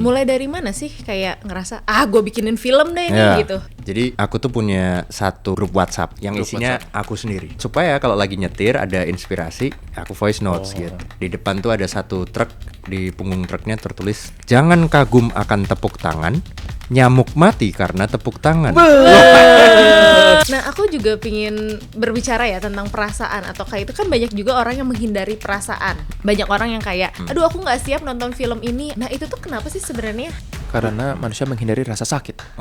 Mulai dari mana sih kayak ngerasa gue bikinin film deh nih gitu. Jadi aku tuh punya satu grup WhatsApp yang isinya aku sendiri. Supaya kalau lagi nyetir ada inspirasi, aku voice notes gitu. Di depan tuh ada satu truk, di punggung truknya tertulis, "Jangan kagum akan tepuk tangan, nyamuk mati karena tepuk tangan." Nah aku juga pingin berbicara ya tentang perasaan, atau kayak itu kan banyak juga orang yang menghindari perasaan. Banyak orang yang kayak, aduh aku nggak siap nonton film ini. Nah itu tuh kenapa sih sebenarnya? Karena manusia menghindari rasa sakit.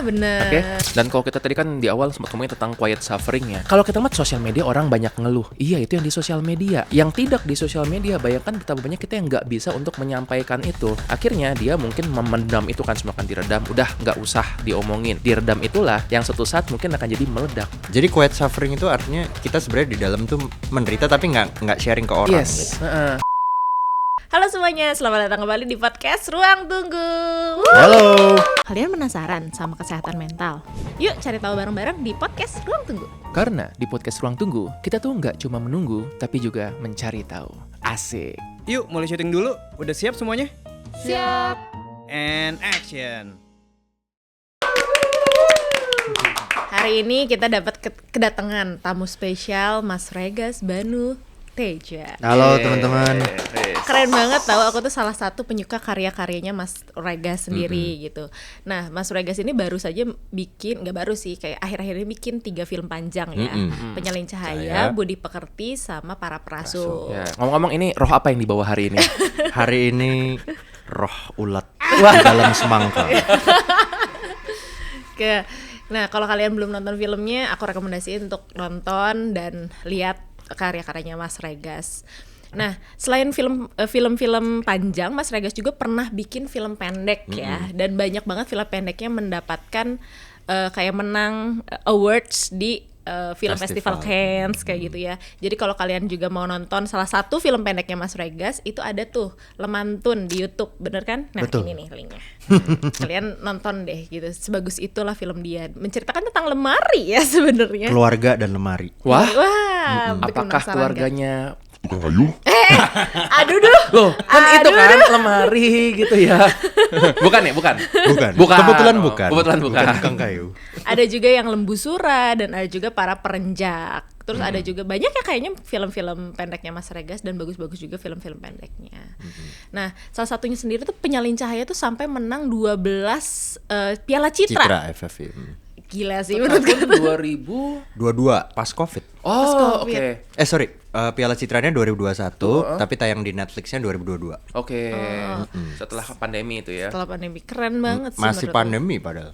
Bener. Oke. Dan kalau kita tadi kan di awal sempat ngomongin tentang quiet suffering ya. Kalau kita lihat sosial media orang banyak ngeluh. Iya itu yang di sosial media. Yang tidak di sosial media, bayangkan betapa banyak kita yang nggak bisa untuk menyampaikan itu. Akhirnya dia mungkin memendam itu kan, semua kan diredam. Udah nggak usah diomongin. Diredam itulah yang suatu saat mungkin akan jadi meledak. Jadi quiet suffering itu artinya kita sebenarnya di dalam tuh menderita tapi nggak sharing ke orang. Yes. Halo semuanya, selamat datang kembali di podcast Ruang Tunggu. Halo. Kalian penasaran sama kesehatan mental? Yuk cari tahu bareng-bareng di podcast Ruang Tunggu. Karena di podcast Ruang Tunggu, kita tuh nggak cuma menunggu, tapi juga mencari tahu. Asik. Yuk mulai syuting dulu. Udah siap semuanya? Siap. And action. Hari ini kita dapat kedatangan tamu spesial Mas Regas Banu Teja. Halo teman-teman. Keren banget tahu, aku tuh salah satu penyuka karya-karyanya Mas Regas sendiri gitu. Nah, Mas Regas ini baru saja bikin, nggak baru sih, kayak akhir-akhir ini bikin 3 film panjang ya. Penyalin Cahaya, Budi Pekerti, sama Para Perasuk. Ya. Ngomong-ngomong ini roh apa yang dibawa hari ini? Hari ini roh ulat di dalam semangka. Nah, kalau kalian belum nonton filmnya, aku rekomendasiin untuk nonton dan lihat karya-karyanya Mas Regas. Nah, selain film-film panjang, Mas Regas juga pernah bikin film pendek ya, dan banyak banget film pendeknya mendapatkan kayak menang awards di film Festival Cannes kayak gitu ya. Jadi kalau kalian juga mau nonton salah satu film pendeknya Mas Regas, itu ada tuh Lemantun di YouTube, bener kan? Nah, Betul. ini nih linknya. Kalian nonton deh gitu. Sebagus itulah film dia. Menceritakan tentang lemari ya sebenarnya. Keluarga dan lemari. Wah, bikin apakah penasaran keluarganya aduh duh. Loh, kan itu kan lemari gitu ya. Bukan ya, bukan. Kebetulan bukan. Kebetulan bukan. Tukang kayu. Ada juga yang Lembu Sura dan ada juga Para Perenjak. Terus ada juga banyak ya kayaknya film-film pendeknya Mas Regas, dan bagus-bagus juga film-film pendeknya. Nah, salah satunya sendiri tuh Penyalin Cahaya tuh sampai menang 12 Piala Citra. Citra FFI. Gila sih menurut gue. Tahun 2000. 22 pas Covid. Oh, Covid. oke. Sorry, Piala Citranya 2021, tapi tayang di Netflixnya 2022. Oke. Setelah pandemi itu ya. Setelah pandemi keren banget sih Masih menurut pandemi padahal.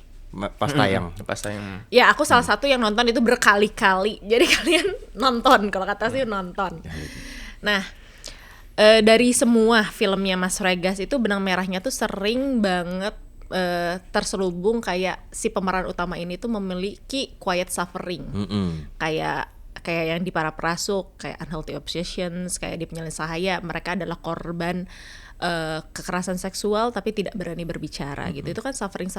Pas tayang. Pas yang Ya aku salah satu yang nonton itu berkali-kali. Jadi kalian nonton, kalau kata sih nonton. Nah, dari semua filmnya Mas Regas itu benang merahnya tuh sering banget terselubung kayak si pemeran utama ini tuh memiliki quiet suffering. Kayak yang di Para Perasuk, kayak Unhealthy Obsessions, kayak di Penyalin Cahaya, mereka adalah korban kekerasan seksual tapi tidak berani berbicara gitu. Itu kan suffering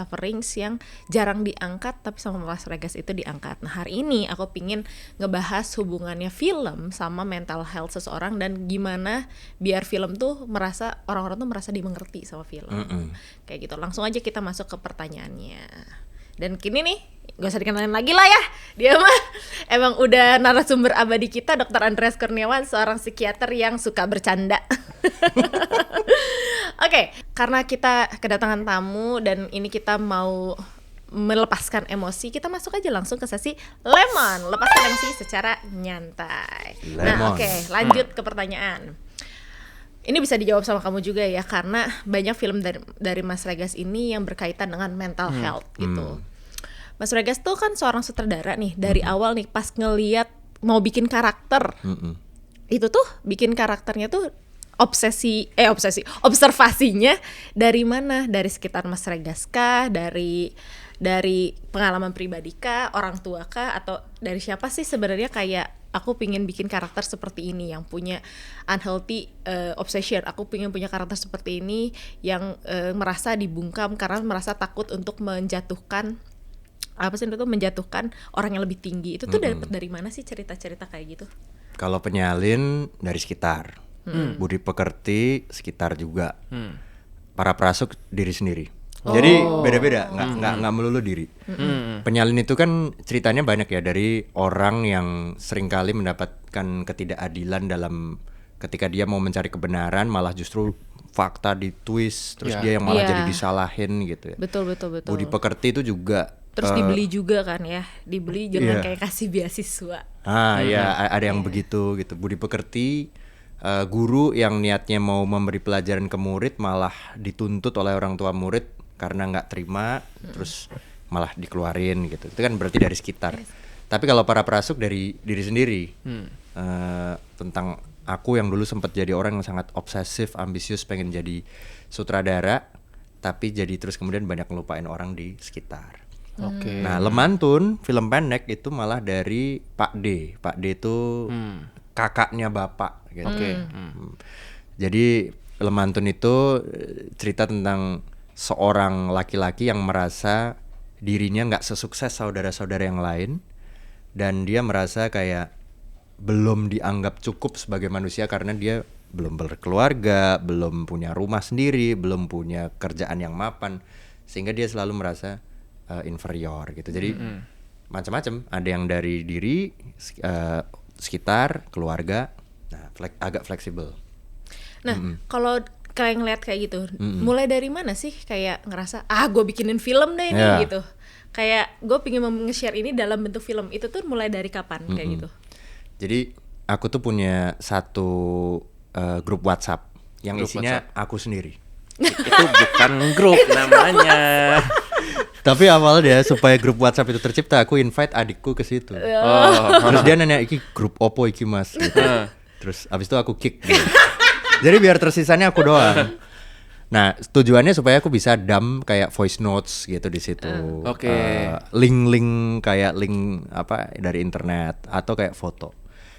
yang jarang diangkat, tapi sama Mas Regas itu diangkat. Nah, hari ini aku pingin ngebahas hubungannya film sama mental health seseorang, dan gimana biar film tuh merasa, orang-orang tuh merasa dimengerti sama film. Kayak gitu. Langsung aja kita masuk ke pertanyaannya. Dan kini nih, gak usah dikenalin lagi lah ya, dia mah emang udah narasumber abadi kita, Dr. Andreas Kurniawan, seorang psikiater yang suka bercanda. Oke, karena kita kedatangan tamu dan ini kita mau melepaskan emosi, kita masuk aja langsung ke sesi Lemon, lepaskan emosi secara nyantai. Nah, oke, lanjut ke pertanyaan. Ini bisa dijawab sama kamu juga ya, karena banyak film dari Mas Regas ini yang berkaitan dengan mental health gitu. Mas Regas tuh kan seorang sutradara nih, dari awal nih pas ngeliat mau bikin karakter, itu tuh bikin karakternya tuh observasinya dari mana? Dari sekitar Mas Regas kah? Dari pengalaman pribadi kah? Orang tua kah? Atau dari siapa sih sebenarnya kayak aku pingin bikin karakter seperti ini yang punya unhealthy obsession. Aku pingin punya karakter seperti ini yang merasa dibungkam karena merasa takut untuk menjatuhkan orang yang lebih tinggi. Itu tuh dapat dari mana sih cerita-cerita kayak gitu? Kalau Penyalin dari sekitar, Budi Pekerti sekitar juga. para prasuk diri sendiri. Jadi beda-beda, nggak melulu diri. Penyalin itu kan ceritanya banyak ya, dari orang yang seringkali mendapatkan ketidakadilan dalam ketika dia mau mencari kebenaran, malah justru fakta ditwist, terus dia yang malah jadi disalahin gitu ya. Betul. Budi pekerti itu juga Terus dibeli juga kan ya, dibeli jangan kayak kasih beasiswa. Ya ada yang begitu gitu. Budi pekerti, guru yang niatnya mau memberi pelajaran ke murid malah dituntut oleh orang tua murid karena nggak terima, terus malah dikeluarin gitu. Itu kan berarti dari sekitar. Tapi kalau para prasuk dari diri sendiri, tentang aku yang dulu sempat jadi orang yang sangat obsesif, ambisius, pengen jadi sutradara, tapi jadi terus kemudian banyak ngelupain orang di sekitar. Nah, Lemantun film pendek itu malah dari Pak D. Pak D itu kakaknya bapak gitu. Jadi Lemantun itu cerita tentang seorang laki-laki yang merasa dirinya nggak sesukses saudara-saudara yang lain, dan dia merasa kayak belum dianggap cukup sebagai manusia karena dia belum berkeluarga, belum punya rumah sendiri, belum punya kerjaan yang mapan, sehingga dia selalu merasa inferior gitu. Jadi macam-macam, ada yang dari diri, sekitar, keluarga. Nah, agak fleksibel. Nah, kalau kalian ngeliat kayak gitu, mulai dari mana sih kayak ngerasa gue bikinin film deh ini gitu. Kayak gue pengen nge-share ini dalam bentuk film. Itu tuh mulai dari kapan kayak gitu? Jadi aku tuh punya satu grup WhatsApp yang Grup isinya WhatsApp. aku sendiri. Itu bukan grup namanya. Tapi awalnya supaya grup WhatsApp itu tercipta, aku invite adikku ke situ. Terus dia nanya, iki grup opo iki mas gitu. Terus abis itu aku kick gitu. Jadi biar tersisanya aku doang. Nah, tujuannya supaya aku bisa dump kayak voice notes gitu di situ. Link-link kayak link apa dari internet atau kayak foto.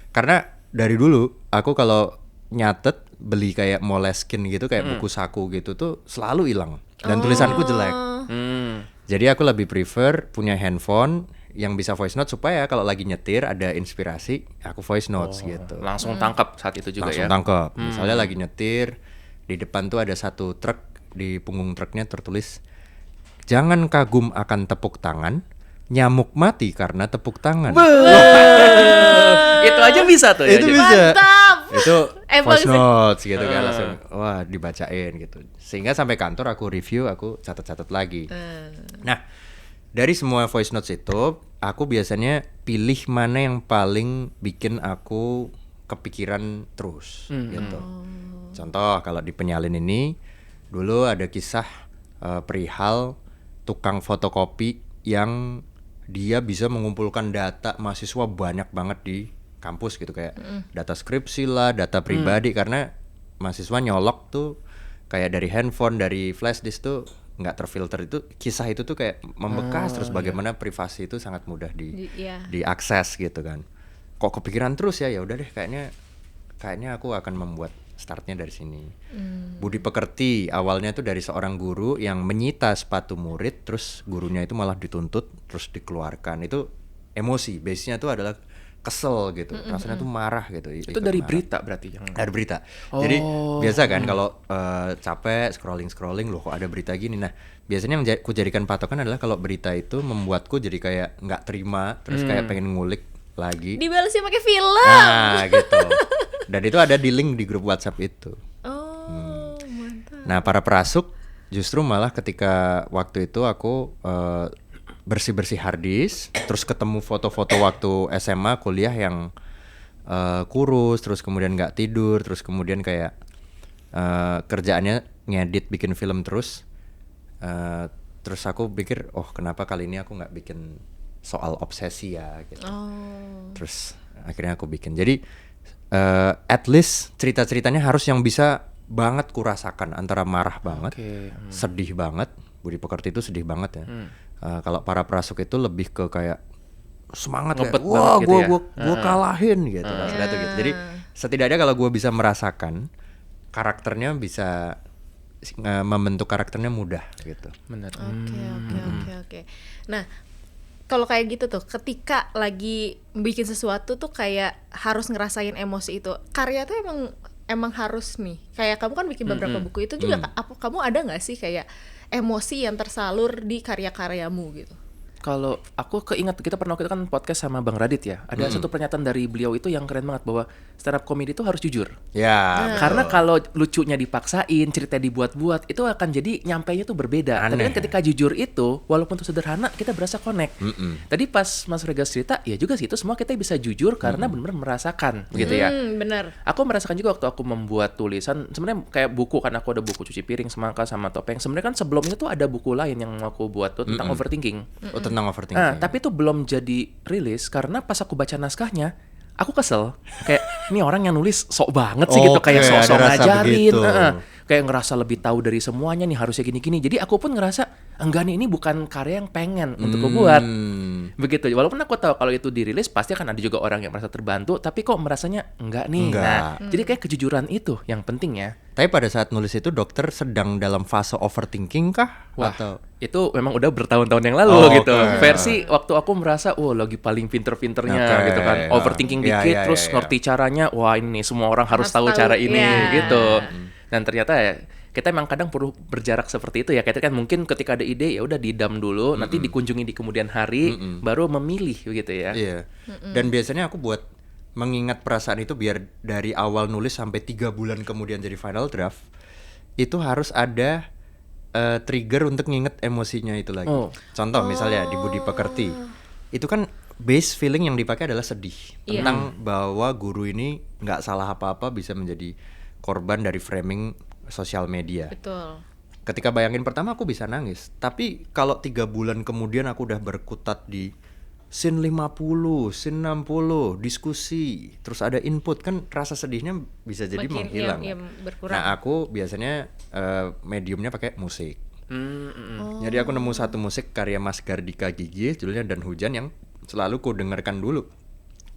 Karena dari dulu aku kalau nyatet beli kayak Moleskine gitu, kayak buku saku gitu tuh selalu hilang dan tulisanku jelek. Jadi aku lebih prefer punya handphone yang bisa voice note supaya kalau lagi nyetir ada inspirasi, aku voice notes gitu. Langsung tangkap saat itu juga Langsung ya. tangkap. Misalnya lagi nyetir, di depan tuh ada satu truk, di punggung truknya tertulis, "Jangan kagum akan tepuk tangan, nyamuk mati karena tepuk tangan." Itu aja bisa tuh ya. Itu jadi. bisa. Mantap. Itu voice sih. notes gitu kan, langsung wah dibacain gitu. Sehingga sampai kantor aku review, aku catat-catat lagi. Nah, dari semua voice notes itu, aku biasanya pilih mana yang paling bikin aku kepikiran terus gitu. Contoh kalau di Penyalin ini dulu ada kisah perihal tukang fotokopi yang dia bisa mengumpulkan data mahasiswa banyak banget di kampus gitu, kayak data skripsi lah, data pribadi, karena mahasiswa nyolok tuh kayak dari handphone, dari flash disk tuh nggak terfilter. Itu kisah itu tuh kayak membekas, terus bagaimana privasi itu sangat mudah diakses gitu kan. Kok kepikiran terus ya udah deh, kayaknya aku akan membuat startnya dari sini. Budi pekerti awalnya tuh dari seorang guru yang menyita sepatu murid, terus gurunya itu malah dituntut terus dikeluarkan. Itu emosi, base-nya tuh adalah kesel gitu, rasanya tuh marah gitu. Itu dari berita berarti yang Ada berita. Jadi biasa kan kalau capek scrolling loh kok ada berita gini. Nah, biasanya yang ku jadikan patokan adalah kalau berita itu membuatku jadi kayak nggak terima, terus kayak pengen ngulik lagi. Dibalesin pakai film. Nah, gitu. Dan itu ada di link di grup WhatsApp itu. Mantap. Nah, para perasuk justru malah ketika waktu itu aku bersih-bersih hard disk, terus ketemu foto-foto waktu SMA kuliah yang kurus, terus kemudian nggak tidur, terus kemudian kayak kerjaannya ngedit bikin film terus. Terus aku pikir, oh kenapa kali ini aku nggak bikin soal obsesi ya gitu. Terus akhirnya aku bikin. Jadi at least cerita-ceritanya harus yang bisa banget kurasakan, antara marah banget, sedih banget. Budi pekerti itu sedih banget ya. Kalau para perasuk itu lebih ke kayak semangat Ngebet kayak, wah banget gitu gue kalahin gitu. Maksudnya tuh gitu. Jadi setidaknya kalau gue bisa merasakan, karakternya bisa membentuk karakternya mudah gitu. benar. Oke. Nah, kalau kayak gitu tuh, ketika lagi bikin sesuatu tuh kayak harus ngerasain emosi itu. Karya tuh emang emang harus nih, kayak kamu kan bikin beberapa buku itu juga, kamu ada nggak sih kayak emosi yang tersalur di karya-karyamu gitu? Kalau aku keinget, kita pernah kan podcast sama Bang Radit ya. Ada satu pernyataan dari beliau itu yang keren banget, bahwa stand up comedy itu harus jujur. Ya, Karena kalau lucunya dipaksain, cerita dibuat-buat, itu akan jadi nyampainya tuh berbeda. Tapi kan ketika jujur itu, walaupun itu sederhana, kita berasa connect. Tadi pas Mas Regas cerita, ya juga sih, itu semua kita bisa jujur karena benar-benar merasakan, gitu ya. Bener. Aku merasakan juga waktu aku membuat tulisan, sebenarnya kayak buku kan, aku ada buku cuci piring, semangka, sama topeng. Sebenarnya kan sebelum itu tuh ada buku lain yang aku buat tuh tentang overthinking. tentang overthinking. Tapi itu belum jadi rilis karena pas aku baca naskahnya, aku kesel. Kayak ini orang yang nulis sok banget sih gitu, kayak Oke, sok-sok ada rasa ngajarin, begitu. kayak ngerasa lebih tahu dari semuanya nih, harusnya gini-gini. Jadi aku pun ngerasa enggak nih, ini bukan karya yang pengen untuk aku buat. Begitu. Walaupun aku tahu kalau itu dirilis pasti akan ada juga orang yang merasa terbantu, tapi kok merasanya enggak nih. Enggak. Nah, jadi kayak kejujuran itu yang penting ya. Tapi pada saat nulis itu dokter sedang dalam fase overthinking kah? Wah, Atau itu memang udah bertahun-tahun yang lalu gitu. oke. Versi waktu aku merasa, lagi paling pinter-pinternya Oke, gitu kan. ya. Overthinking Ya, dikit, ya, terus ya, ya. ngerti caranya. Wah ini semua orang harus tahu Harus cara tahu, ini ya. gitu. Dan ternyata ya, kita emang kadang perlu berjarak seperti itu ya. Kita kan mungkin ketika ada ide ya udah didam dulu, nanti dikunjungi di kemudian hari, baru memilih gitu ya. Iya. Dan biasanya aku buat mengingat perasaan itu biar dari awal nulis sampai 3 bulan kemudian jadi final draft, itu harus ada trigger untuk nginget emosinya itu lagi. Oh. Contoh misalnya di Budi Pekerti, itu kan base feeling yang dipakai adalah sedih tentang bahwa guru ini nggak salah apa-apa bisa menjadi korban dari framing sosial media. Betul. Ketika bayangin pertama aku bisa nangis, tapi kalau 3 bulan kemudian aku udah berkutat di scene 50, scene 60, diskusi, terus ada input, kan rasa sedihnya bisa jadi Makin, menghilang. iya, berkurang. Nah aku biasanya mediumnya pakai musik. Jadi aku nemu satu musik karya Mas Gardika Gigi, judulnya Dan Hujan, yang selalu ku dengarkan dulu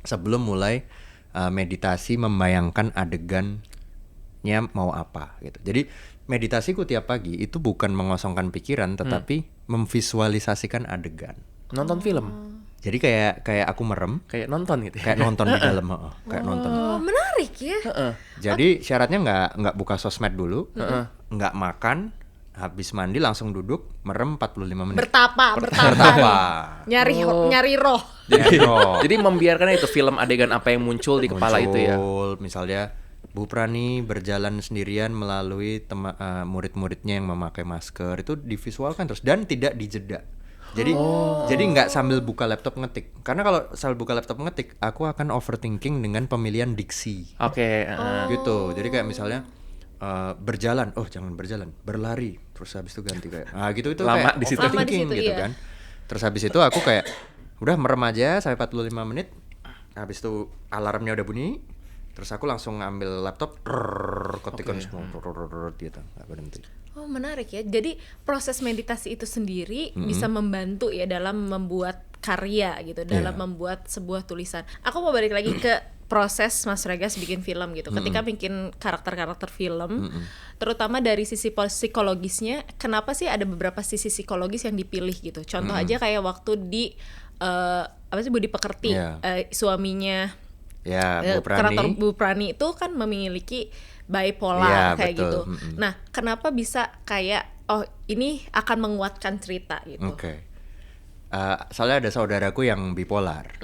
sebelum mulai meditasi membayangkan adegannya mau apa gitu. Jadi meditasiku tiap pagi itu bukan mengosongkan pikiran, tetapi memvisualisasikan adegan. Nonton film, Jadi kayak aku merem, kayak nonton gitu ya. kayak nonton di dalam, kayak nonton. Oh, menarik ya. Jadi syaratnya nggak buka sosmed dulu, nggak makan, habis mandi langsung duduk, merem 45 menit. Bertapa. Bertapa. Nyari roh. Jadi membiarkan itu film adegan apa yang muncul di kepala itu ya. Muncul, misalnya Bu Prani berjalan sendirian melalui murid-muridnya yang memakai masker, itu divisualkan terus dan tidak dijeda. Jadi nggak sambil buka laptop ngetik. Karena kalau sambil buka laptop ngetik, aku akan overthinking dengan pemilihan diksi. Oke. Gitu. Jadi kayak misalnya berjalan, jangan berjalan, berlari, terus habis itu ganti kayak, gitu itu Lama kayak di situ. overthinking Lama di situ, gitu iya. kan. Terus habis itu aku kayak udah merem aja sampai 45 menit. Habis itu alarmnya udah bunyi, terus aku langsung ngambil laptop, ketikkan semua, gitu, nggak berhenti. Oh, menarik ya. Jadi proses meditasi itu sendiri bisa membantu ya dalam membuat karya gitu, dalam membuat sebuah tulisan. Aku mau balik lagi ke proses Mas Regas bikin film gitu. Ketika bikin karakter-karakter film, terutama dari sisi psikologisnya, kenapa sih ada beberapa sisi psikologis yang dipilih gitu? Contoh aja kayak waktu di Budi Pekerti, suaminya Ya, Bu karakter Prani. Bu Prani itu kan memiliki bipolar Ya, kayak betul. gitu. Nah, kenapa bisa kayak ini akan menguatkan cerita gitu? Oke. Soalnya ada saudaraku yang bipolar.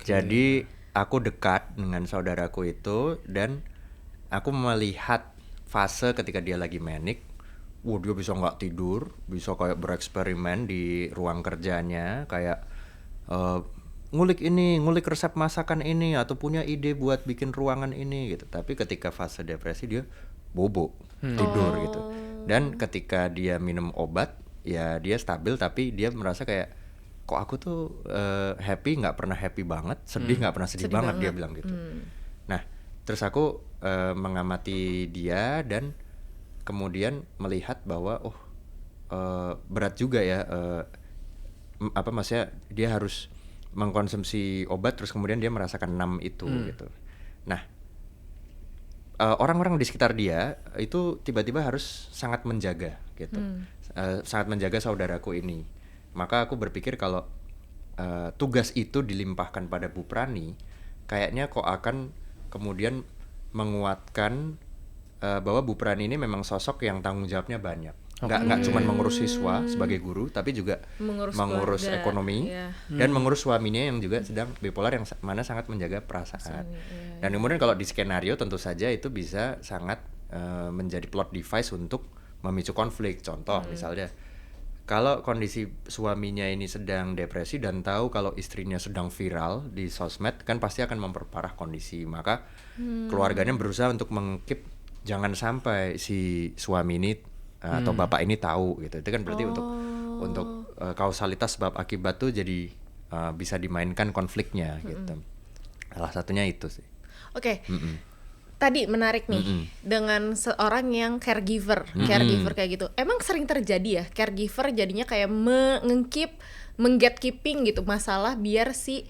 Jadi aku dekat dengan saudaraku itu dan aku melihat fase ketika dia lagi manic. Dia bisa nggak tidur, bisa kayak bereksperimen di ruang kerjanya, kayak ngulik resep masakan ini, atau punya ide buat bikin ruangan ini gitu. Tapi ketika fase depresi dia bobo, tidur gitu. Dan ketika dia minum obat, ya dia stabil, tapi dia merasa kayak kok aku tuh happy nggak pernah happy banget, sedih nggak pernah sedih banget, dia bilang gitu. Nah, terus aku mengamati dia dan kemudian melihat bahwa berat juga ya, maksudnya dia harus mengkonsumsi obat terus kemudian dia merasakan numb itu gitu. Nah, orang-orang di sekitar dia itu tiba-tiba harus sangat menjaga gitu, sangat menjaga saudaraku ini. Maka aku berpikir kalau tugas itu dilimpahkan pada Bu Prani, kayaknya kok akan kemudian menguatkan bahwa Bu Prani ini memang sosok yang tanggung jawabnya banyak. Nggak cuma mengurus siswa sebagai guru, tapi juga mengurus keluarga, ekonomi dan mengurus suaminya yang juga sedang bipolar, yang mana sangat menjaga perasaan. Dan kemudian kalau di skenario tentu saja itu bisa sangat menjadi plot device untuk memicu konflik. Contoh misalnya, kalau kondisi suaminya ini sedang depresi dan tahu kalau istrinya sedang viral di sosmed, kan pasti akan memperparah kondisi. Maka keluarganya berusaha untuk mengkeep jangan sampai si suami ini atau bapak ini tahu gitu. Itu kan berarti untuk kausalitas sebab akibat tuh jadi bisa dimainkan konfliknya gitu. Salah satunya itu sih. Oke. Tadi menarik nih dengan seorang yang caregiver kayak gitu. Emang sering terjadi ya caregiver jadinya kayak menggatekeeping gitu masalah biar si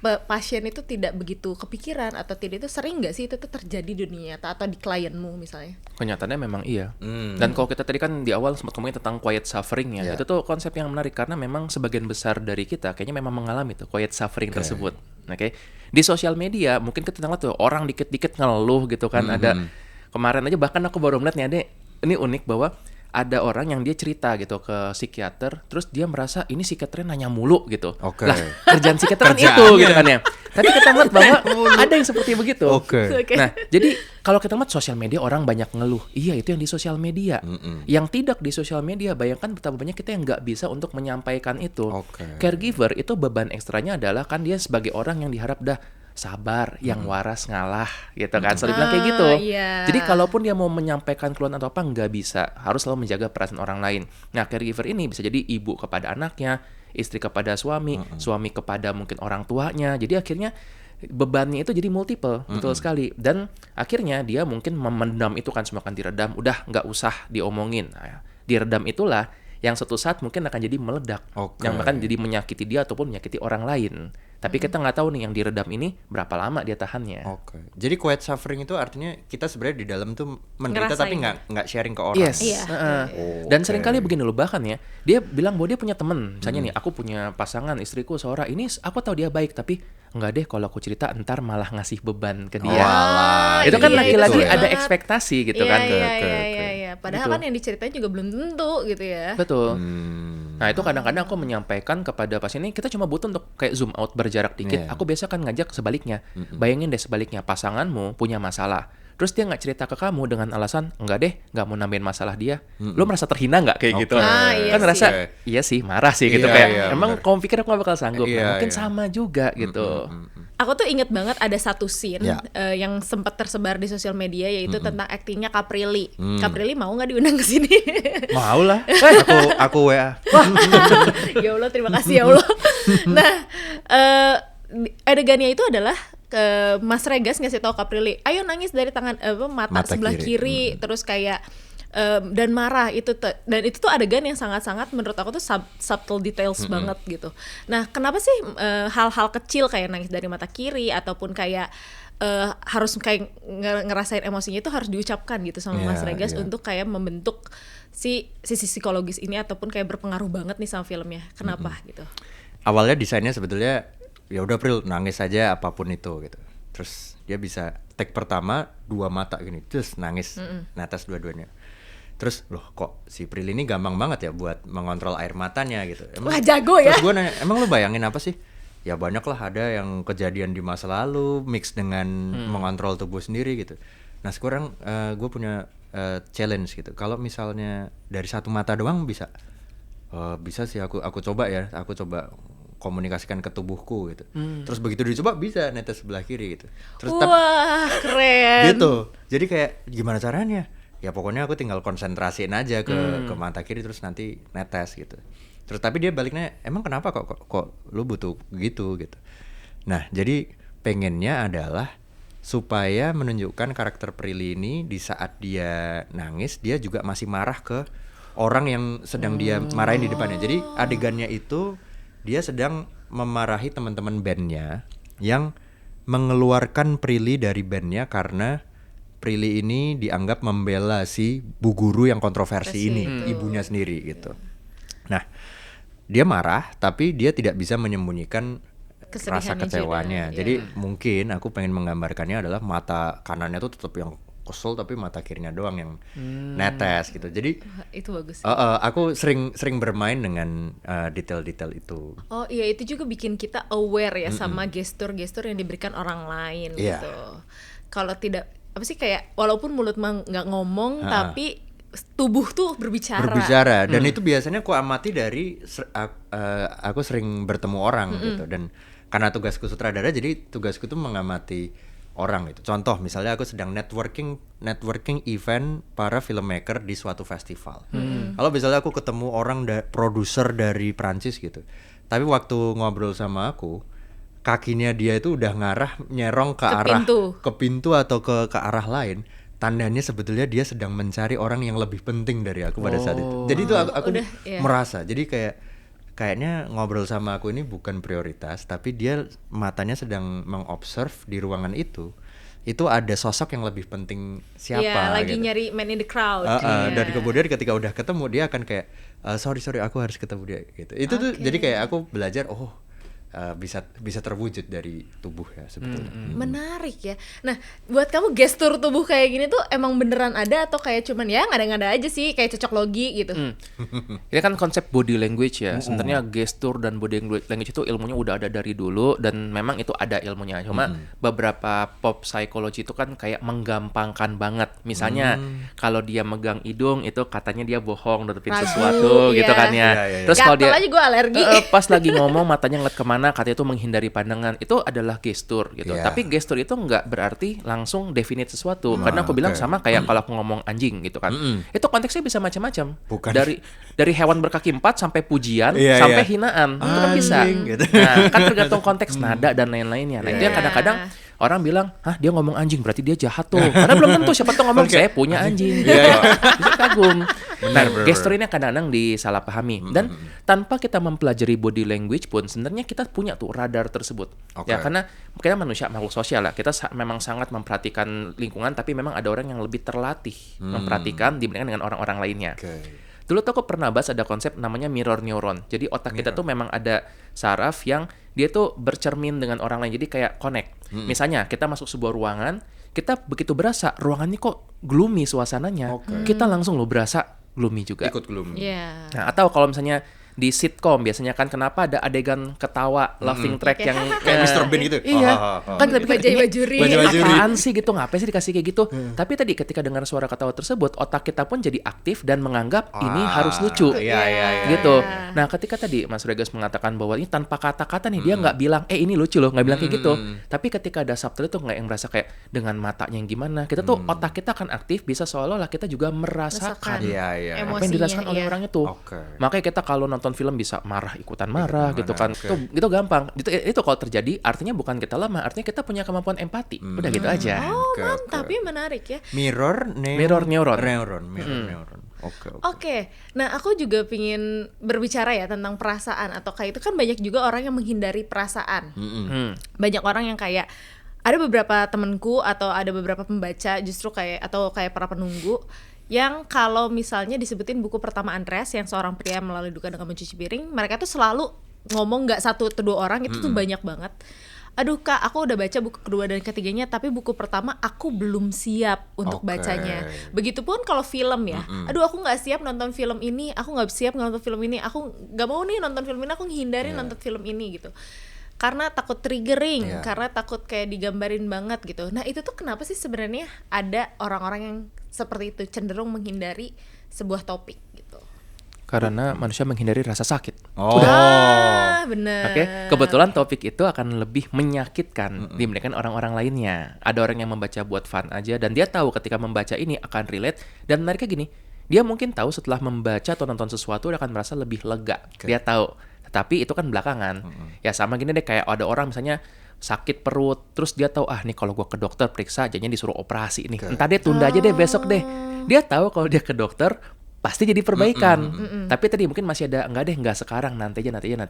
pasien itu tidak begitu kepikiran atau tidak, itu sering nggak sih itu tuh terjadi di dunia nyata atau di klienmu misalnya? Kenyataannya memang iya. Dan kalau kita tadi kan di awal sempat ngomongin tentang quiet suffering ya, itu tuh konsep yang menarik karena memang sebagian besar dari kita kayaknya memang mengalami tuh quiet suffering tersebut. Oke. Di sosial media mungkin kita ngeliat tuh orang dikit-dikit ngeluh gitu kan. Ada kemarin aja bahkan aku baru ngeliat nih, Ade, ini unik bahwa ada orang yang dia cerita gitu ke psikiater, terus dia merasa ini psikiaternya nanya mulu gitu. Oke. Lah, kerjaan psikiater kan itu gitu kan ya. Tapi kita ngeliat bahwa ada yang seperti begitu. Oke. Nah, jadi kalau kita ngeliat sosial media orang banyak ngeluh. Iya, itu yang di sosial media. Yang tidak di sosial media, bayangkan betapa banyak kita yang nggak bisa untuk menyampaikan itu. Caregiver itu beban ekstranya adalah kan dia sebagai orang yang diharap dah sabar, yang waras ngalah gitu kan. Selalu bilang kayak gitu. Jadi kalaupun dia mau menyampaikan keluhan atau apa nggak bisa, harus selalu menjaga perasaan orang lain. Nah, caregiver ini bisa jadi ibu kepada anaknya, istri kepada suami, suami kepada mungkin orang tuanya. Jadi akhirnya bebannya itu jadi multiple, betul sekali. Dan akhirnya dia mungkin memendam itu kan, semua kan diredam, udah nggak usah diomongin. Nah, diredam itulah yang suatu saat mungkin akan jadi meledak, yang bahkan jadi menyakiti dia ataupun menyakiti orang lain. Tapi kita nggak tahu nih yang diredam ini berapa lama dia tahannya. Jadi quiet suffering itu artinya kita sebenarnya di dalam tuh menderita tapi nggak sharing ke orang. Yes. Dan seringkali begini loh, bahkan ya dia bilang bahwa dia punya temen, misalnya nih aku punya pasangan, istriku seorang ini, aku tahu dia baik tapi enggak deh kalau aku cerita ntar malah ngasih beban ke dia. Itu kan lagi-lagi ada ekspektasi gitu kan. Iya. Padahal kan yang diceritain juga belum tentu gitu ya. Betul. Nah itu kadang-kadang aku menyampaikan kepada pasien ini, kita cuma butuh untuk kayak zoom out berjarak dikit. Aku biasa kan ngajak sebaliknya. Bayangin deh sebaliknya, pasanganmu punya masalah, terus dia nggak cerita ke kamu dengan alasan enggak deh, nggak mau nambahin masalah dia. Lo merasa terhina nggak kayak gitu? Kan ngerasa iya sih, marah sih gitu kayak. Emang kamu pikir aku nggak bakal sanggup? Mungkin sama juga gitu. Aku tuh inget banget ada satu scene yang sempat tersebar di sosial media, yaitu tentang aktingnya Caprilly. Caprilly mau nggak diundang ke sini? Mau lah. Aku WA. Ya Allah, terima kasih ya Allah. Nah, adegannya itu adalah Mas Regas ngasih tahu Caprilly, ayo nangis dari tangan mata sebelah kiri. Terus kayak dan marah itu dan itu tuh adegan yang sangat-sangat menurut aku tuh subtle details banget gitu. Nah, kenapa sih hal-hal kecil kayak nangis dari mata kiri ataupun kayak harus kayak ngerasain emosinya itu harus diucapkan gitu sama Mas Regas untuk kayak membentuk si sisi psikologis ini ataupun kayak berpengaruh banget nih sama filmnya. Kenapa gitu? Awalnya desainnya sebetulnya ya udah Pril, nangis aja apapun itu gitu. Terus dia bisa take pertama 2 mata gini, terus nangis netes dua-duanya. Terus loh kok si Pril ini gampang banget ya buat mengontrol air matanya gitu. Wah, jago ya. Terus gue nanya, emang lu bayangin apa sih? Ya banyak lah, ada yang kejadian di masa lalu mix dengan mengontrol tubuh sendiri gitu. Nah sekarang gue punya challenge gitu. Kalau misalnya dari 1 mata doang bisa sih aku coba ya. Aku coba komunikasikan ke tubuhku gitu. Terus begitu dicoba bisa netes sebelah kiri gitu. Terus wah, keren. Gitu. Jadi kayak gimana caranya? Ya pokoknya aku tinggal konsentrasiin aja ke mata kiri terus nanti netes gitu. Terus tapi dia baliknya, emang kenapa kok lu butuh gitu. Nah, jadi pengennya adalah supaya menunjukkan karakter Prilly ini di saat dia nangis, dia juga masih marah ke orang yang sedang dia marahin di depannya. Jadi adegannya itu dia sedang memarahi teman-teman bandnya yang mengeluarkan Prilly dari bandnya karena Prilly ini dianggap membela si bu guru yang kontroversi ini, ibunya sendiri gitu. Nah, dia marah tapi dia tidak bisa menyembunyikan rasa Kesedihannya kecewanya. juga, Jadi iya. mungkin aku pengen menggambarkannya adalah mata kanannya tuh tetap yang kesel tapi mata kirinya doang yang netes gitu. Jadi Wah, itu bagus. aku sering bermain dengan detail-detail itu. Oh iya, itu juga bikin kita aware ya sama gestur-gestur yang diberikan orang lain Iya. gitu. Kalau tidak apa sih, kayak walaupun mulut nggak ngomong tapi tubuh tuh berbicara. Dan itu biasanya aku amati dari aku sering bertemu orang gitu, dan karena tugasku sutradara jadi tugasku tuh mengamati orang gitu. Contoh misalnya aku sedang networking event para filmmaker di suatu festival. Kalau misalnya aku ketemu orang produser dari Prancis gitu, tapi waktu ngobrol sama aku kakinya dia itu udah nyerong ke arah ke pintu atau ke arah lain, tandanya sebetulnya dia sedang mencari orang yang lebih penting dari aku pada saat itu. Jadi itu aku merasa, jadi kayaknya ngobrol sama aku ini bukan prioritas, tapi dia matanya sedang mengobserve di ruangan itu ada sosok yang lebih penting siapa. Iya, lagi gitu. nyari man in the crowd. Dan kemudian ketika udah ketemu dia akan kayak sorry aku harus ketemu dia gitu. Itu tuh jadi kayak aku belajar bisa terwujud dari tubuh ya sebetulnya. Menarik ya. Nah, buat kamu gestur tubuh kayak gini tuh emang beneran ada atau kayak cuman ya ngada-ngada aja sih, kayak cocok logi gitu? Ini kan konsep body language ya. Sebenarnya gestur dan body language itu ilmunya udah ada dari dulu dan memang itu ada ilmunya. Cuma beberapa pop psychology itu kan kayak menggampangkan banget. Misalnya kalau dia megang hidung itu katanya dia bohong nutupin Ragu, sesuatu gitu kan ya. Terus kalau dia gatel aja gue alergi. pas lagi ngomong matanya ngeliat kemana, katanya itu menghindari pandangan, itu adalah gestur gitu. Tapi gestur itu nggak berarti langsung definite sesuatu. Karena aku bilang sama kayak kalau aku ngomong anjing gitu kan. Itu konteksnya bisa macam-macam. Dari hewan berkaki 4 sampai pujian sampai hinaan. Itu kan bisa. Gitu. Nah, kan tergantung konteks nada dan lain-lainnya. Nah, itu yang kadang-kadang orang bilang, "Hah, dia ngomong anjing berarti dia jahat tuh." Karena belum tentu, siapa tuh ngomong saya punya anjing. Bisa kagum. Nah, gestur ini kadang-kadang disalahpahami. Dan tanpa kita mempelajari body language pun sebenarnya kita punya tuh radar tersebut. Ya, karena kita manusia makhluk sosial lah. Kita memang sangat memperhatikan lingkungan, tapi memang ada orang yang lebih terlatih memperhatikan dibandingkan dengan orang-orang lainnya. Dulu tuh aku pernah bahas ada konsep namanya mirror neuron. Jadi otak kita tuh memang ada saraf yang dia tuh bercermin dengan orang lain. Jadi kayak connect. Misalnya kita masuk sebuah ruangan, kita begitu berasa ruangan ini kok gloomy suasananya, kita langsung loh berasa gloomy juga. Ikut gloomy. Iya. Nah, atau kalau misalnya di sitcom biasanya kan kenapa ada adegan ketawa laughing track yang Kayak Mr. Bean gitu. Iya. Kan kita pikir ini Bajai-bajuri. apaan sih gitu, ngapain sih dikasih kayak gitu. Tapi tadi ketika dengar suara ketawa tersebut, otak kita pun jadi aktif dan menganggap ini harus lucu. Iya. Gitu. Nah, ketika tadi Mas Regas mengatakan bahwa ini tanpa kata-kata nih, dia nggak bilang ini lucu loh, nggak bilang kayak gitu. Tapi ketika ada subtitle itu nggak yang merasa kayak dengan matanya yang gimana, kita tuh otak kita akan aktif, bisa seolah-olah kita juga merasakan Iya. apa yang dirasakan oleh orang itu. Makanya kita kalau nonton film bisa ikutan marah gitu kan. Itu gampang. Itu kalau terjadi artinya bukan kita lemah, artinya kita punya kemampuan empati. Udah gitu aja. Oh, mantap ya, menarik ya. Mirror neuron. Oke, nah aku juga pingin berbicara ya tentang perasaan atau kayak itu kan banyak juga orang yang menghindari perasaan. Banyak orang yang kayak ada beberapa temenku atau ada beberapa pembaca justru kayak atau kayak para penunggu yang kalau misalnya disebutin buku pertama Andreas yang seorang pria melalui duka dengan mencuci piring, mereka tuh selalu ngomong nggak satu atau dua orang, itu tuh banyak banget. Aduh Kak, aku udah baca buku kedua dan ketiganya, tapi buku pertama aku belum siap untuk bacanya. Begitupun kalau film ya, aduh aku nggak siap nonton film ini, aku nggak siap nonton film ini, aku nggak mau nih nonton film ini, aku nghindarin nonton film ini gitu. Karena takut triggering, karena takut kayak digambarin banget gitu. Nah itu tuh kenapa sih sebenarnya ada orang-orang yang seperti itu, cenderung menghindari sebuah topik gitu? Karena manusia menghindari rasa sakit. Bener. Oke, kebetulan topik itu akan lebih menyakitkan dibandingkan orang-orang lainnya. Ada orang yang membaca buat fun aja dan dia tahu ketika membaca ini akan relate, dan menariknya gini, dia mungkin tahu setelah membaca atau nonton sesuatu dia akan merasa lebih lega. Dia tahu. Tapi itu kan belakangan. Ya sama gini deh, kayak ada orang misalnya sakit perut, terus dia tahu nih kalau gua ke dokter periksa jadinya disuruh operasi nih. Entar deh tunda aja deh besok deh. Dia tahu kalau dia ke dokter pasti jadi perbaikan. Tapi tadi mungkin masih ada enggak sekarang, nanti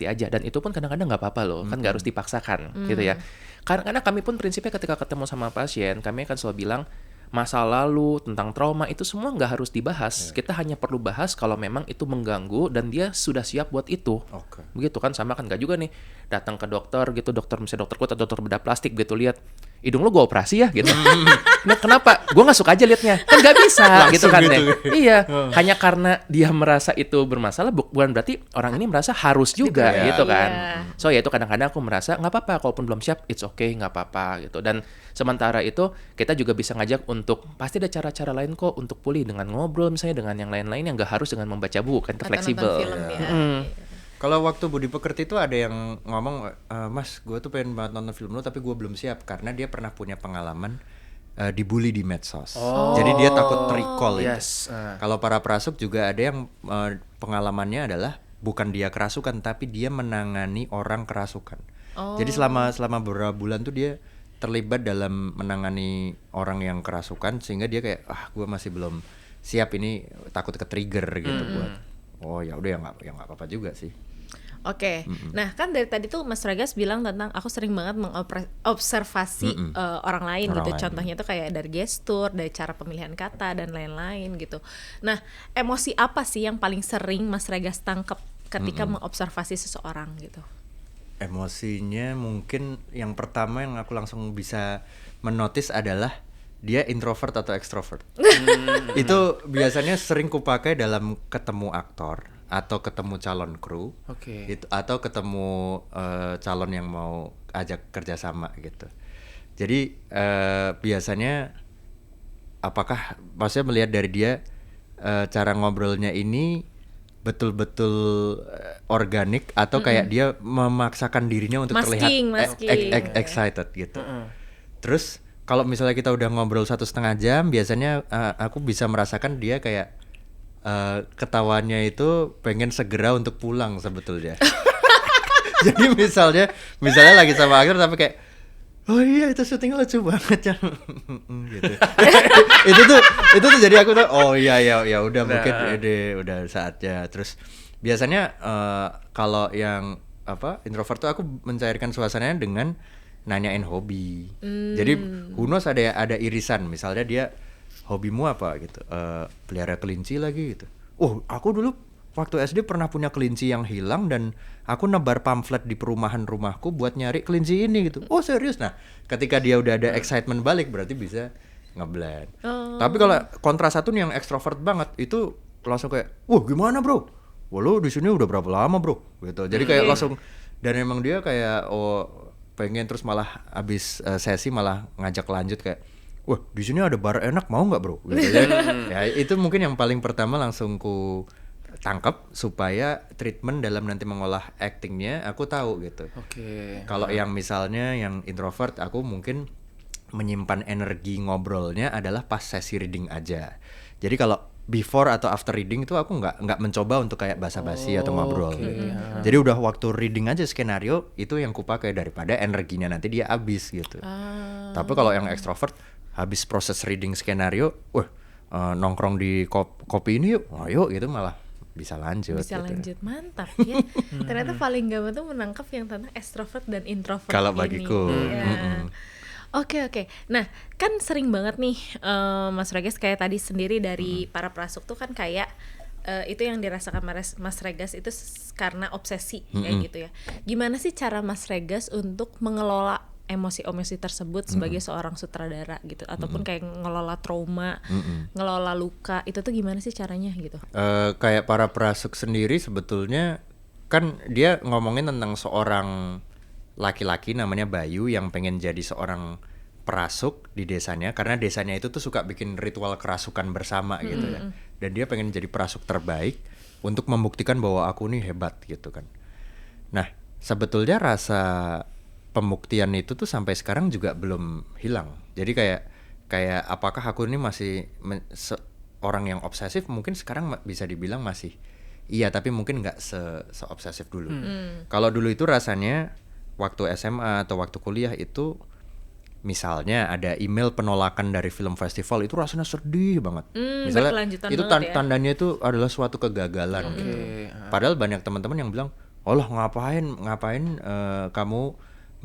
aja. Dan itu pun kadang-kadang nggak apa-apa loh, kan nggak harus dipaksakan gitu ya. Karena kami pun prinsipnya ketika ketemu sama pasien, kami akan selalu bilang masa lalu, tentang trauma itu semua nggak harus dibahas. Kita hanya perlu bahas kalau memang itu mengganggu dan dia sudah siap buat itu. Oke. Begitu kan, sama kan nggak juga nih datang ke dokter gitu, dokter misalnya dokter kulit atau dokter bedah plastik gitu, lihat hidung lu gue operasi ya gitu. Nah, kenapa? Gue nggak suka aja liatnya. Kan nggak bisa gitu kan gitu. deh. Iya, hanya karena dia merasa itu bermasalah bukan berarti orang ini merasa harus juga Iya. gitu kan. Iya. So ya itu kadang-kadang aku merasa nggak apa-apa kalaupun belum siap, it's okay, nggak apa-apa gitu. Dan sementara itu kita juga bisa ngajak untuk pasti ada cara-cara lain kok untuk pulih dengan ngobrol misalnya dengan yang lain-lain yang nggak harus dengan membaca buku kan, itu Atau nonton fleksibel. film ya. Kalau waktu Budi Pekerti itu ada yang ngomong, Mas, gue tuh pengen banget nonton film lu tapi gue belum siap karena dia pernah punya pengalaman dibully di medsos. Jadi dia takut recall itu. Yes. Kalau para perasuk juga ada yang pengalamannya adalah bukan dia kerasukan tapi dia menangani orang kerasukan. Jadi selama beberapa bulan tuh dia terlibat dalam menangani orang yang kerasukan sehingga dia kayak gue masih belum siap, ini takut ke trigger gitu buat. Oh ya udah ya nggak apa-apa juga sih. Oke, nah kan dari tadi tuh Mas Regas bilang tentang aku sering banget mengobservasi orang lain Orang gitu. lain. Contohnya tuh kayak dari gestur, dari cara pemilihan kata dan lain-lain gitu. Nah, emosi apa sih yang paling sering Mas Regas tangkap ketika mengobservasi seseorang gitu? Emosinya mungkin yang pertama yang aku langsung bisa menotis adalah dia introvert atau extrovert. Itu biasanya sering kupakai dalam ketemu aktor atau ketemu calon kru, Oke. itu atau ketemu calon yang mau ajak kerjasama gitu. Jadi biasanya apakah maksudnya melihat dari dia cara ngobrolnya ini betul-betul organik atau kayak dia memaksakan dirinya untuk Masking. terlihat excited gitu. Terus kalau misalnya kita udah ngobrol 1,5 jam, biasanya aku bisa merasakan dia kayak ketawanya itu pengen segera untuk pulang sebetulnya. Jadi misalnya lagi sama aktor tapi kayak, oh iya itu syutingnya lucu banget ya, gitu. itu tuh jadi aku tuh oh iya ya udah mungkin udah saatnya. Terus biasanya kalau yang introvert tuh aku mencairkan suasananya dengan nanyain hobi. Jadi who knows ada irisan, misalnya dia hobimu apa gitu, pelihara kelinci lagi gitu. Oh aku dulu waktu SD pernah punya kelinci yang hilang dan aku nebar pamflet di perumahan rumahku buat nyari kelinci ini gitu. Oh serius? Nah ketika dia udah ada excitement balik berarti bisa ngeblend. Tapi kalau kontra satu nih yang extrovert banget itu langsung kayak, wah gimana bro? Wah lu di sini udah berapa lama bro? Gitu. Jadi kayak langsung, dan emang dia kayak pengen terus malah abis sesi malah ngajak lanjut kayak, wah di sini ada bar enak mau nggak bro? Gitu ya itu mungkin yang paling pertama langsung ku tangkap supaya treatment dalam nanti mengolah actingnya aku tahu gitu. Oke. Kalau yang misalnya yang introvert aku mungkin menyimpan energi ngobrolnya adalah pas sesi reading aja. Jadi kalau before atau after reading itu aku nggak mencoba untuk kayak basa-basi atau ngobrol. Jadi udah waktu reading aja skenario itu yang kupakai daripada energinya nanti dia habis gitu. Tapi kalau yang extrovert habis proses reading skenario, nongkrong di kopi ini yuk, ayo gitu malah bisa lanjut. Bisa gitu. lanjut, mantap ya. Ternyata paling gampang tuh menangkap yang tentang extrovert dan introvert Kalau ini. bagiku. Iya. Oke. Nah, kan sering banget nih Mas Regas kayak tadi sendiri dari para prasuk tuh kan kayak itu yang dirasakan Mas Regas itu karena obsesi kayak gitu ya. Gimana sih cara Mas Regas untuk mengelola emosi-emosi tersebut sebagai seorang sutradara gitu, ataupun kayak ngelola trauma, ngelola luka, itu tuh gimana sih caranya gitu? Kayak para prasuk sendiri sebetulnya kan dia ngomongin tentang seorang laki-laki namanya Bayu yang pengen jadi seorang perasuk di desanya karena desanya itu tuh suka bikin ritual kerasukan bersama gitu ya. Dan dia pengen jadi perasuk terbaik untuk membuktikan bahwa aku nih hebat gitu kan. Nah, sebetulnya rasa pembuktian itu tuh sampai sekarang juga belum hilang. Jadi kayak apakah aku ini masih orang yang obsesif? Mungkin sekarang bisa dibilang masih iya, tapi mungkin nggak se-obsesif dulu. Kalau dulu itu rasanya waktu SMA atau waktu kuliah itu misalnya ada email penolakan dari film festival itu rasanya sedih banget. Misalnya berkelanjutan itu banget ya. tandanya itu adalah suatu kegagalan gitu. Padahal banyak teman-teman yang bilang, "Oh lah ngapain kamu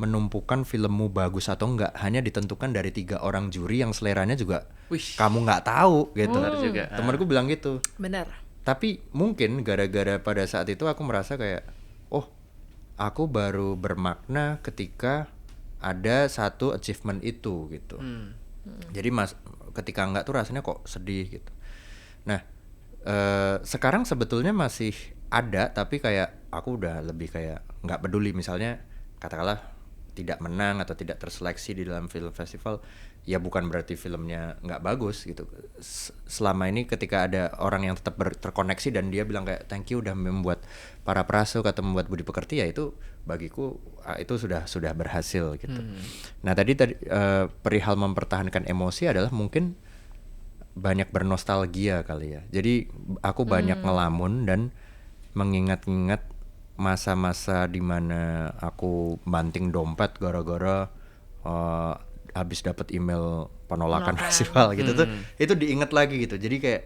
menumpukan filmmu bagus atau enggak hanya ditentukan dari 3 orang juri yang seleranya juga kamu nggak tahu gitu. Benar juga. Temanku bilang gitu. Benar. Tapi mungkin gara-gara pada saat itu aku merasa kayak, oh, aku baru bermakna ketika ada satu achievement itu gitu. Jadi ketika enggak tuh rasanya kok sedih gitu. Nah, sekarang sebetulnya masih ada, tapi kayak aku udah lebih kayak nggak peduli. Misalnya katakanlah tidak menang atau tidak terseleksi di dalam film festival, ya bukan berarti filmnya nggak bagus gitu. Selama ini ketika ada orang yang tetap terkoneksi dan dia bilang kayak thank you udah membuat Para Prasuk atau membuat Budi Pekerti, ya itu bagiku itu sudah berhasil gitu. Nah tadi perihal mempertahankan emosi adalah mungkin banyak bernostalgia kali ya. Jadi aku banyak ngelamun dan mengingat-ingat masa-masa dimana aku banting dompet gara-gara habis dapat email penolakan festival gitu tuh, itu diingat lagi gitu. Jadi kayak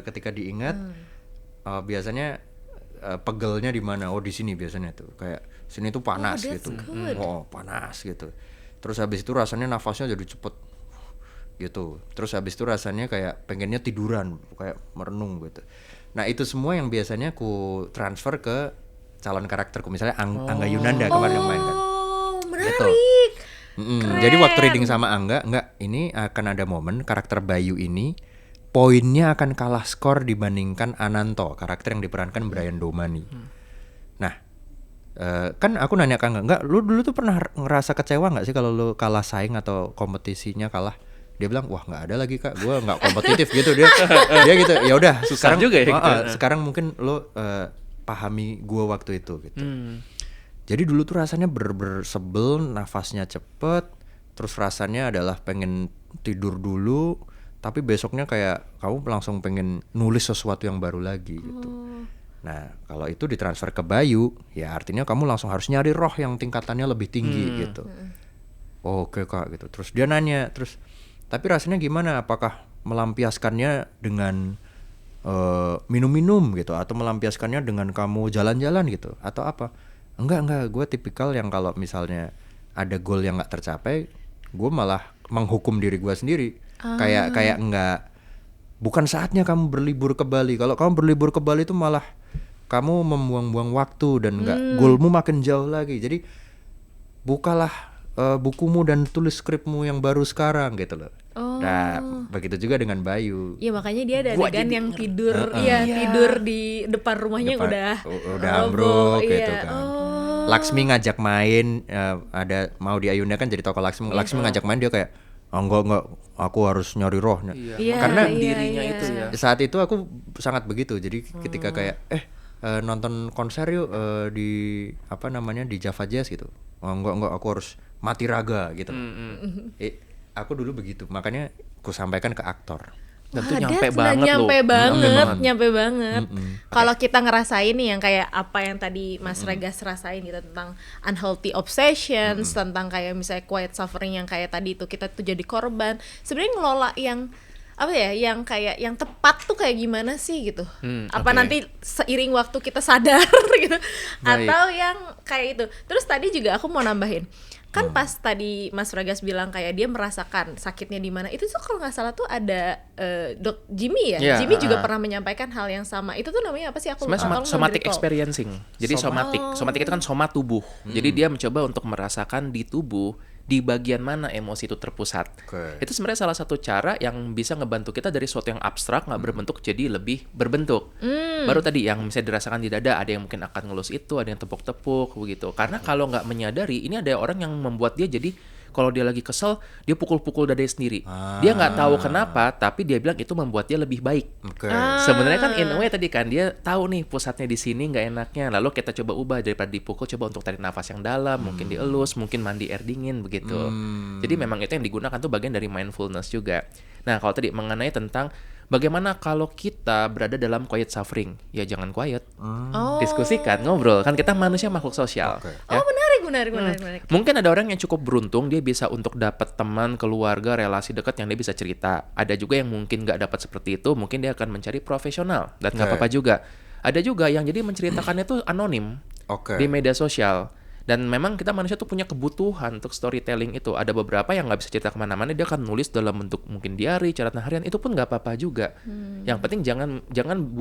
ketika diingat biasanya pegelnya di mana? Oh di sini biasanya tuh kayak sini tuh panas gitu. Oh panas gitu. Terus habis itu rasanya nafasnya jadi cepet gitu. Terus habis itu rasanya kayak pengennya tiduran, kayak merenung gitu. Nah itu semua yang biasanya ku transfer ke calon karakterku, misalnya Angga Yunanda kemarin yang main kan. Oh, menarik. Gitu. Jadi waktu reading sama Angga, ini akan ada momen karakter Bayu ini poinnya akan kalah skor dibandingkan Ananto, karakter yang diperankan Brian Domani. Nah, kan aku nanya ke Angga, lu dulu tuh pernah ngerasa kecewa nggak sih kalau lu kalah saing atau kompetisinya kalah? Dia bilang, wah nggak ada lagi Kak, gue nggak kompetitif gitu dia gitu. Ya udah, sekarang juga ya gitu. Sekarang mungkin lu pahami gue waktu itu gitu. Jadi dulu tuh rasanya sebel, nafasnya cepet, terus rasanya adalah pengen tidur dulu, tapi besoknya kayak kamu langsung pengen nulis sesuatu yang baru lagi gitu. Nah kalau itu ditransfer ke Bayu, ya artinya kamu langsung harus nyari roh yang tingkatannya lebih tinggi gitu. Oke Kak gitu. Terus dia nanya, tapi rasanya gimana? Apakah melampiaskannya dengan minum-minum gitu, atau melampiaskannya dengan kamu jalan-jalan gitu, atau apa? Enggak, gue tipikal yang kalau misalnya ada goal yang nggak tercapai, gue malah menghukum diri gue sendiri. Kayak enggak, bukan saatnya kamu berlibur ke Bali. Kalau kamu berlibur ke Bali itu malah kamu membuang-buang waktu dan enggak, goalmu makin jauh lagi. Jadi bukalah bukumu dan tulis skripmu yang baru sekarang gitu loh. Nah begitu juga dengan Bayu. Iya makanya dia ada adegan yang tidur, tidur di depan rumahnya udah ambruk gitu kan. Laksmi ngajak main, ada mau di Ayunda kan jadi tokoh Laksmi. Laksmi ngajak main, dia kayak enggak, aku harus nyari rohnya. Karena dirinya itu ya. Saat itu aku sangat begitu. Jadi ketika kayak nonton konser yuk di di Java Jazz gitu. Enggak, aku harus mati raga gitu. Aku dulu begitu, makanya aku sampaikan ke aktor. Dan tuh nyampe banget. Kalau kita ngerasain nih yang kayak apa yang tadi Mas Regas rasain gitu tentang unhealthy obsessions, tentang kayak misalnya quiet suffering yang kayak tadi itu kita tuh jadi korban. Sebenarnya ngelola yang yang kayak yang tepat tuh kayak gimana sih gitu. Nanti seiring waktu kita sadar gitu. Atau yang kayak itu. Terus tadi juga aku mau nambahin. Kan pas tadi Mas Regas bilang kayak dia merasakan sakitnya di mana, itu tuh kalau nggak salah tuh ada Dok Jimmy ya. Jimmy juga pernah menyampaikan hal yang sama. Itu tuh namanya apa sih? Aku somatic experiencing. Jadi somatic itu kan soma tubuh. Jadi dia mencoba untuk merasakan di tubuh di bagian mana emosi itu terpusat. Itu sebenarnya salah satu cara yang bisa ngebantu kita dari sesuatu yang abstrak nggak berbentuk jadi lebih berbentuk. Baru tadi yang misalnya dirasakan di dada, ada yang mungkin akan ngelus itu, ada yang tepuk-tepuk begitu. Karena kalau nggak menyadari, ini ada orang yang membuat dia jadi kalau dia lagi kesel, dia pukul-pukul dadanya sendiri. Dia nggak tahu kenapa, tapi dia bilang itu membuat dia lebih baik. Sebenarnya kan in a way tadi kan dia tahu nih pusatnya di sini nggak enaknya. Lalu kita coba ubah daripada dipukul, coba untuk tarik nafas yang dalam, mungkin dielus, mungkin mandi air dingin begitu. Jadi memang itu yang digunakan tuh bagian dari mindfulness juga. Nah kalau tadi mengenai tentang bagaimana kalau kita berada dalam quiet suffering, ya jangan quiet, diskusikan, ngobrol. Kan kita manusia makhluk sosial. Ya? Menarik. Mungkin ada orang yang cukup beruntung, dia bisa untuk dapat teman, keluarga, relasi dekat yang dia bisa cerita. Ada juga yang mungkin nggak dapat seperti itu, mungkin dia akan mencari profesional dan nggak apa-apa juga. Ada juga yang jadi menceritakannya tuh anonim di media sosial. Dan memang kita manusia tuh punya kebutuhan untuk storytelling itu. Ada beberapa yang nggak bisa cerita kemana-mana, dia akan nulis dalam bentuk mungkin diary, catatan harian, itu pun nggak apa-apa juga. Yang penting jangan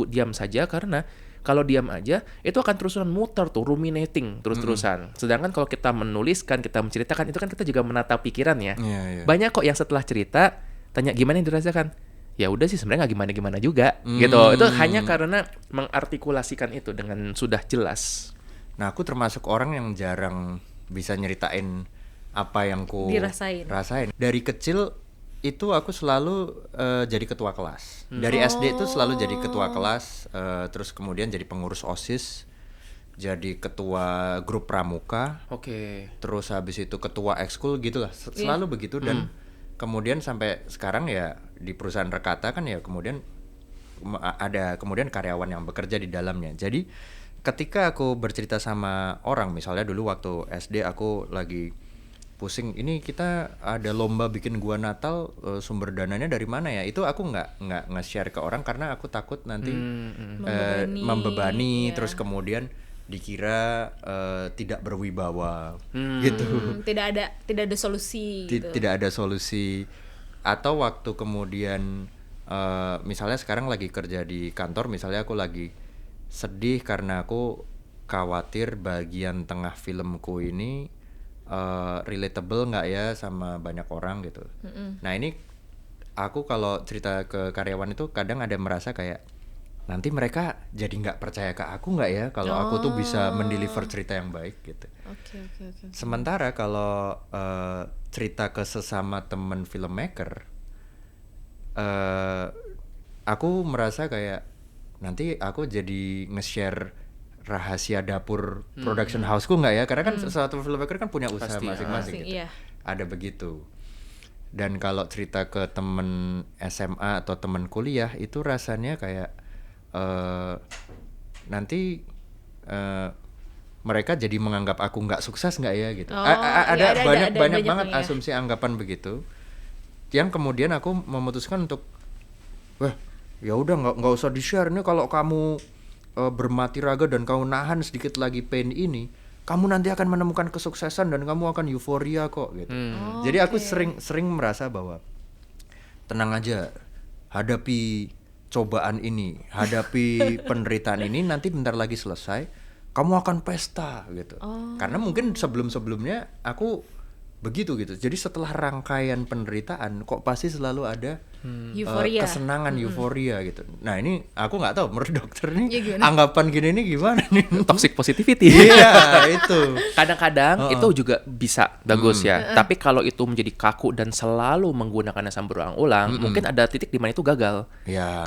diam saja, karena kalau diam aja itu akan terusan muter tuh, ruminating terus-terusan. Sedangkan kalau kita menuliskan, kita menceritakan, itu kan kita juga menata pikiran ya. Banyak kok yang setelah cerita tanya gimana yang dirasakan. Ya udah sih sebenarnya nggak gimana-gimana juga gitu. Itu hanya karena mengartikulasikan itu dengan sudah jelas. Nah, aku termasuk orang yang jarang bisa nyeritain apa yang ku rasain. Dari kecil itu aku selalu jadi ketua kelas. Dari SD itu selalu jadi ketua kelas, terus kemudian jadi pengurus OSIS, jadi ketua grup pramuka. Terus habis itu ketua ekskul gitulah. Selalu begitu, dan kemudian sampai sekarang ya di perusahaan Rekata kan ya kemudian ada kemudian karyawan yang bekerja di dalamnya. Jadi ketika aku bercerita sama orang, misalnya dulu waktu SD aku lagi pusing, ini kita ada lomba bikin gua Natal, sumber dananya dari mana ya? Itu aku nggak nge-share ke orang karena aku takut nanti membebani, terus kemudian dikira tidak berwibawa gitu. Tidak ada solusi. Tidak ada solusi. Atau waktu kemudian misalnya sekarang lagi kerja di kantor, misalnya aku lagi sedih karena aku khawatir bagian tengah filmku ini relatable nggak ya sama banyak orang gitu. Nah ini aku kalau cerita ke karyawan itu kadang ada merasa kayak nanti mereka jadi nggak percaya ke aku nggak ya kalau aku tuh bisa mendeliver cerita yang baik gitu. Sementara kalau cerita ke sesama teman filmmaker, aku merasa kayak nanti aku jadi nge-share rahasia dapur production house-ku nggak ya? Karena kan satu filmmaker kan punya usaha masing-masing gitu. Ada begitu. Dan kalau cerita ke temen SMA atau temen kuliah itu rasanya kayak nanti mereka jadi menganggap aku nggak sukses nggak ya gitu. Ada banyak banget asumsi anggapan begitu. Yang kemudian aku memutuskan untuk ya udah nggak usah di-share nih. Kalau kamu bermati raga dan kamu nahan sedikit lagi pain ini, kamu nanti akan menemukan kesuksesan dan kamu akan euforia kok gitu. Jadi aku sering merasa bahwa tenang aja, hadapi cobaan ini, hadapi penderitaan ini, nanti bentar lagi selesai, kamu akan pesta gitu. Karena mungkin sebelum-sebelumnya aku begitu gitu. Jadi setelah rangkaian penderitaan kok pasti selalu ada kesenangan, euforia gitu. Nah ini aku nggak tahu menurut dokter nih anggapan gini nih gimana nih? Toxic positivity. Iya itu. Kadang-kadang itu juga bisa bagus ya. Tapi kalau itu menjadi kaku dan selalu menggunakannya sampai berulang-ulang, mungkin ada titik di mana itu gagal.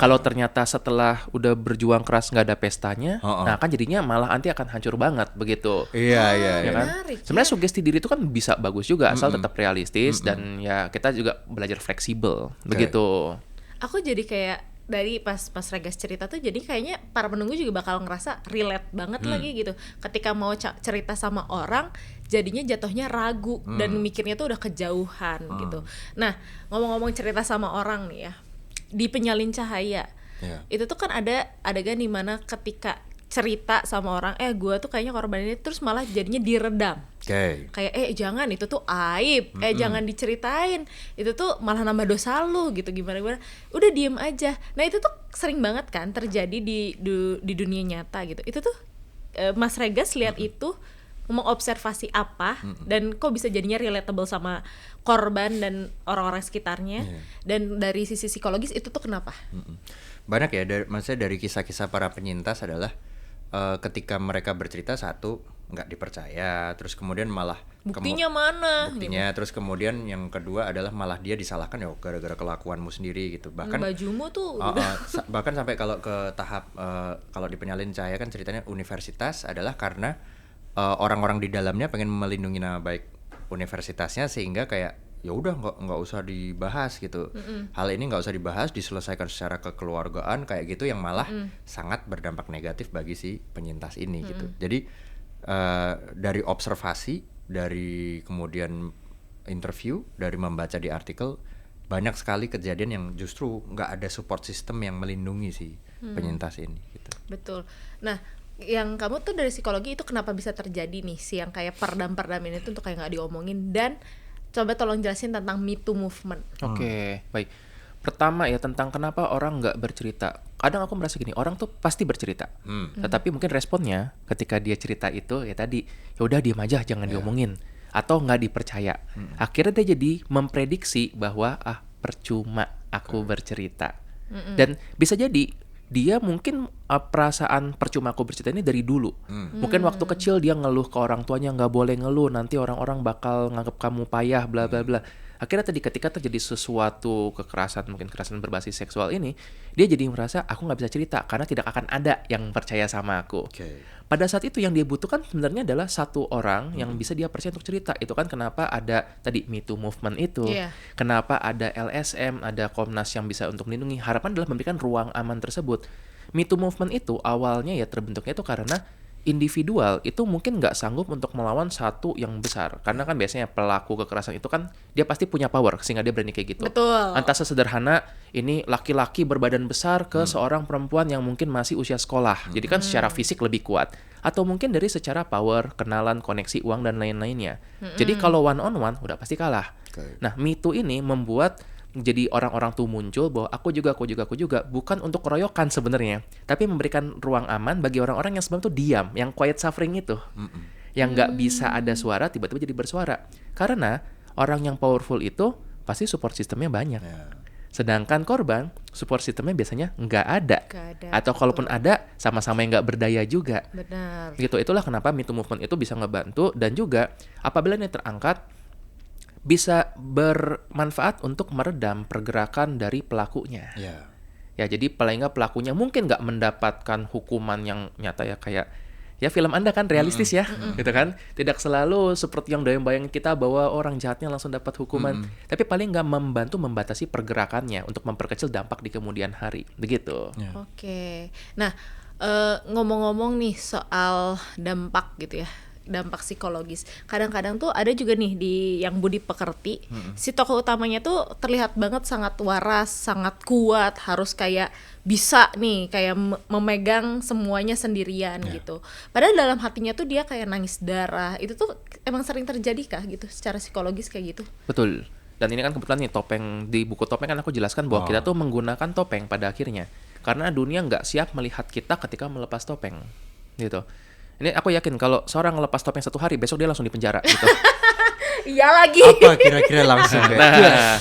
Kalau ternyata setelah udah berjuang keras nggak ada pestanya, nah kan jadinya malah nanti akan hancur banget begitu. Iya kan? Sebenarnya sugesti diri itu kan bisa bagus juga asal tetap realistis dan ya kita juga belajar fleksibel begitu. Aku jadi kayak dari pas Regas cerita tuh jadi kayaknya para penunggu juga bakal ngerasa relate banget lagi gitu. Ketika mau cerita sama orang jadinya jatuhnya ragu dan mikirnya tuh udah kejauhan gitu. Nah, ngomong-ngomong cerita sama orang nih ya. Di Penyalin Cahaya. Itu tuh kan ada adegan di mana ketika cerita sama orang, gue tuh kayaknya korban ini, terus malah jadinya diredam. Kayak jangan, itu tuh aib, jangan diceritain, itu tuh malah nambah dosa lu gitu, gimana udah diem aja. Nah itu tuh sering banget kan terjadi di dunia nyata gitu. Itu tuh Mas Regas lihat itu mengobservasi apa dan kok bisa jadinya relatable sama korban dan orang-orang sekitarnya. Dan dari sisi psikologis itu tuh kenapa? Banyak ya, maksudnya dari kisah-kisah para penyintas adalah ketika mereka bercerita satu nggak dipercaya, terus kemudian malah buktinya mana? Buktinya gitu. Terus kemudian yang kedua adalah malah dia disalahkan ya gara-gara kelakuanmu sendiri gitu. Bahkan bajumu tuh. Bahkan sampai kalau ke tahap kalau di Penyalin Cahaya kan ceritanya universitas adalah karena orang-orang di dalamnya pengen melindungi nama baik universitasnya sehingga kayak ya udah nggak usah dibahas gitu. Hal ini nggak usah dibahas, diselesaikan secara kekeluargaan kayak gitu yang malah sangat berdampak negatif bagi si penyintas ini gitu. Jadi dari observasi, dari kemudian interview, dari membaca di artikel, banyak sekali kejadian yang justru nggak ada support system yang melindungi si penyintas ini gitu. Betul. Nah yang kamu tuh dari psikologi itu kenapa bisa terjadi nih sih yang kayak perdam ini tuh untuk kayak nggak diomongin, dan coba tolong jelasin tentang Me Too movement. Oke, baik. Pertama ya tentang kenapa orang nggak bercerita. Kadang aku merasa gini, orang tuh pasti bercerita. Tetapi mungkin responnya ketika dia cerita itu ya tadi, ya udah diam aja, jangan diomongin, atau nggak dipercaya. Akhirnya dia jadi memprediksi bahwa percuma aku bercerita. Dan bisa jadi dia mungkin perasaan percuma aku bercerita ini dari dulu. Mungkin waktu kecil dia ngeluh ke orang tuanya, nggak boleh ngeluh, nanti orang-orang bakal nganggap kamu payah, bla bla bla. Akhirnya tadi ketika terjadi sesuatu kekerasan, mungkin kekerasan berbasis seksual ini, dia jadi merasa aku nggak bisa cerita karena tidak akan ada yang percaya sama aku. Pada saat itu yang dia butuhkan sebenarnya adalah satu orang yang bisa dia percaya untuk cerita. Itu kan kenapa ada tadi Me Too movement itu, kenapa ada LSM, ada Komnas yang bisa untuk melindungi. Harapan adalah memberikan ruang aman tersebut. Me Too movement itu awalnya ya terbentuknya itu karena individual itu mungkin nggak sanggup untuk melawan satu yang besar, karena kan biasanya pelaku kekerasan itu kan dia pasti punya power sehingga dia berani kayak gitu. Betul. Entah sesederhana ini laki-laki berbadan besar ke seorang perempuan yang mungkin masih usia sekolah, jadi kan secara fisik lebih kuat, atau mungkin dari secara power, kenalan, koneksi, uang dan lain-lainnya. Jadi kalau one on one udah pasti kalah. Nah, Me Too ini membuat jadi orang-orang tuh muncul bahwa aku juga, bukan untuk keroyokan sebenarnya, tapi memberikan ruang aman bagi orang-orang yang sebenarnya tuh diam, yang quiet suffering itu, yang nggak bisa ada suara tiba-tiba jadi bersuara. Karena orang yang powerful itu pasti support sistemnya banyak, sedangkan korban support sistemnya biasanya nggak ada, atau kalaupun ada sama-sama yang nggak berdaya juga. Benar. Gitu, itulah kenapa Me Too movement itu bisa ngebantu, dan juga apabila ini terangkat bisa bermanfaat untuk meredam pergerakan dari pelakunya. Ya, jadi paling nggak pelakunya mungkin nggak mendapatkan hukuman yang nyata ya, kayak ya film Anda kan realistis ya, gitu kan. Tidak selalu seperti yang bayang-bayang kita bahwa orang jahatnya langsung dapat hukuman, tapi paling nggak membantu membatasi pergerakannya untuk memperkecil dampak di kemudian hari, begitu. Oke. Nah, ngomong-ngomong nih soal dampak gitu ya, dampak psikologis. Kadang-kadang tuh ada juga nih di yang Budi Pekerti, si tokoh utamanya tuh terlihat banget sangat waras, sangat kuat, harus kayak bisa nih kayak memegang semuanya sendirian gitu. Padahal dalam hatinya tuh dia kayak nangis darah. Itu tuh emang sering terjadi kah gitu secara psikologis kayak gitu? Betul. Dan ini kan kebetulan nih topeng, di buku Topeng kan aku jelaskan bahwa kita tuh menggunakan topeng pada akhirnya karena dunia nggak siap melihat kita ketika melepas topeng, gitu. Ini aku yakin kalau seorang ngelepas topeng 1 hari, besok dia langsung dipenjara gitu. Iya lagi. Apa kira-kira langsung kayak? Nah,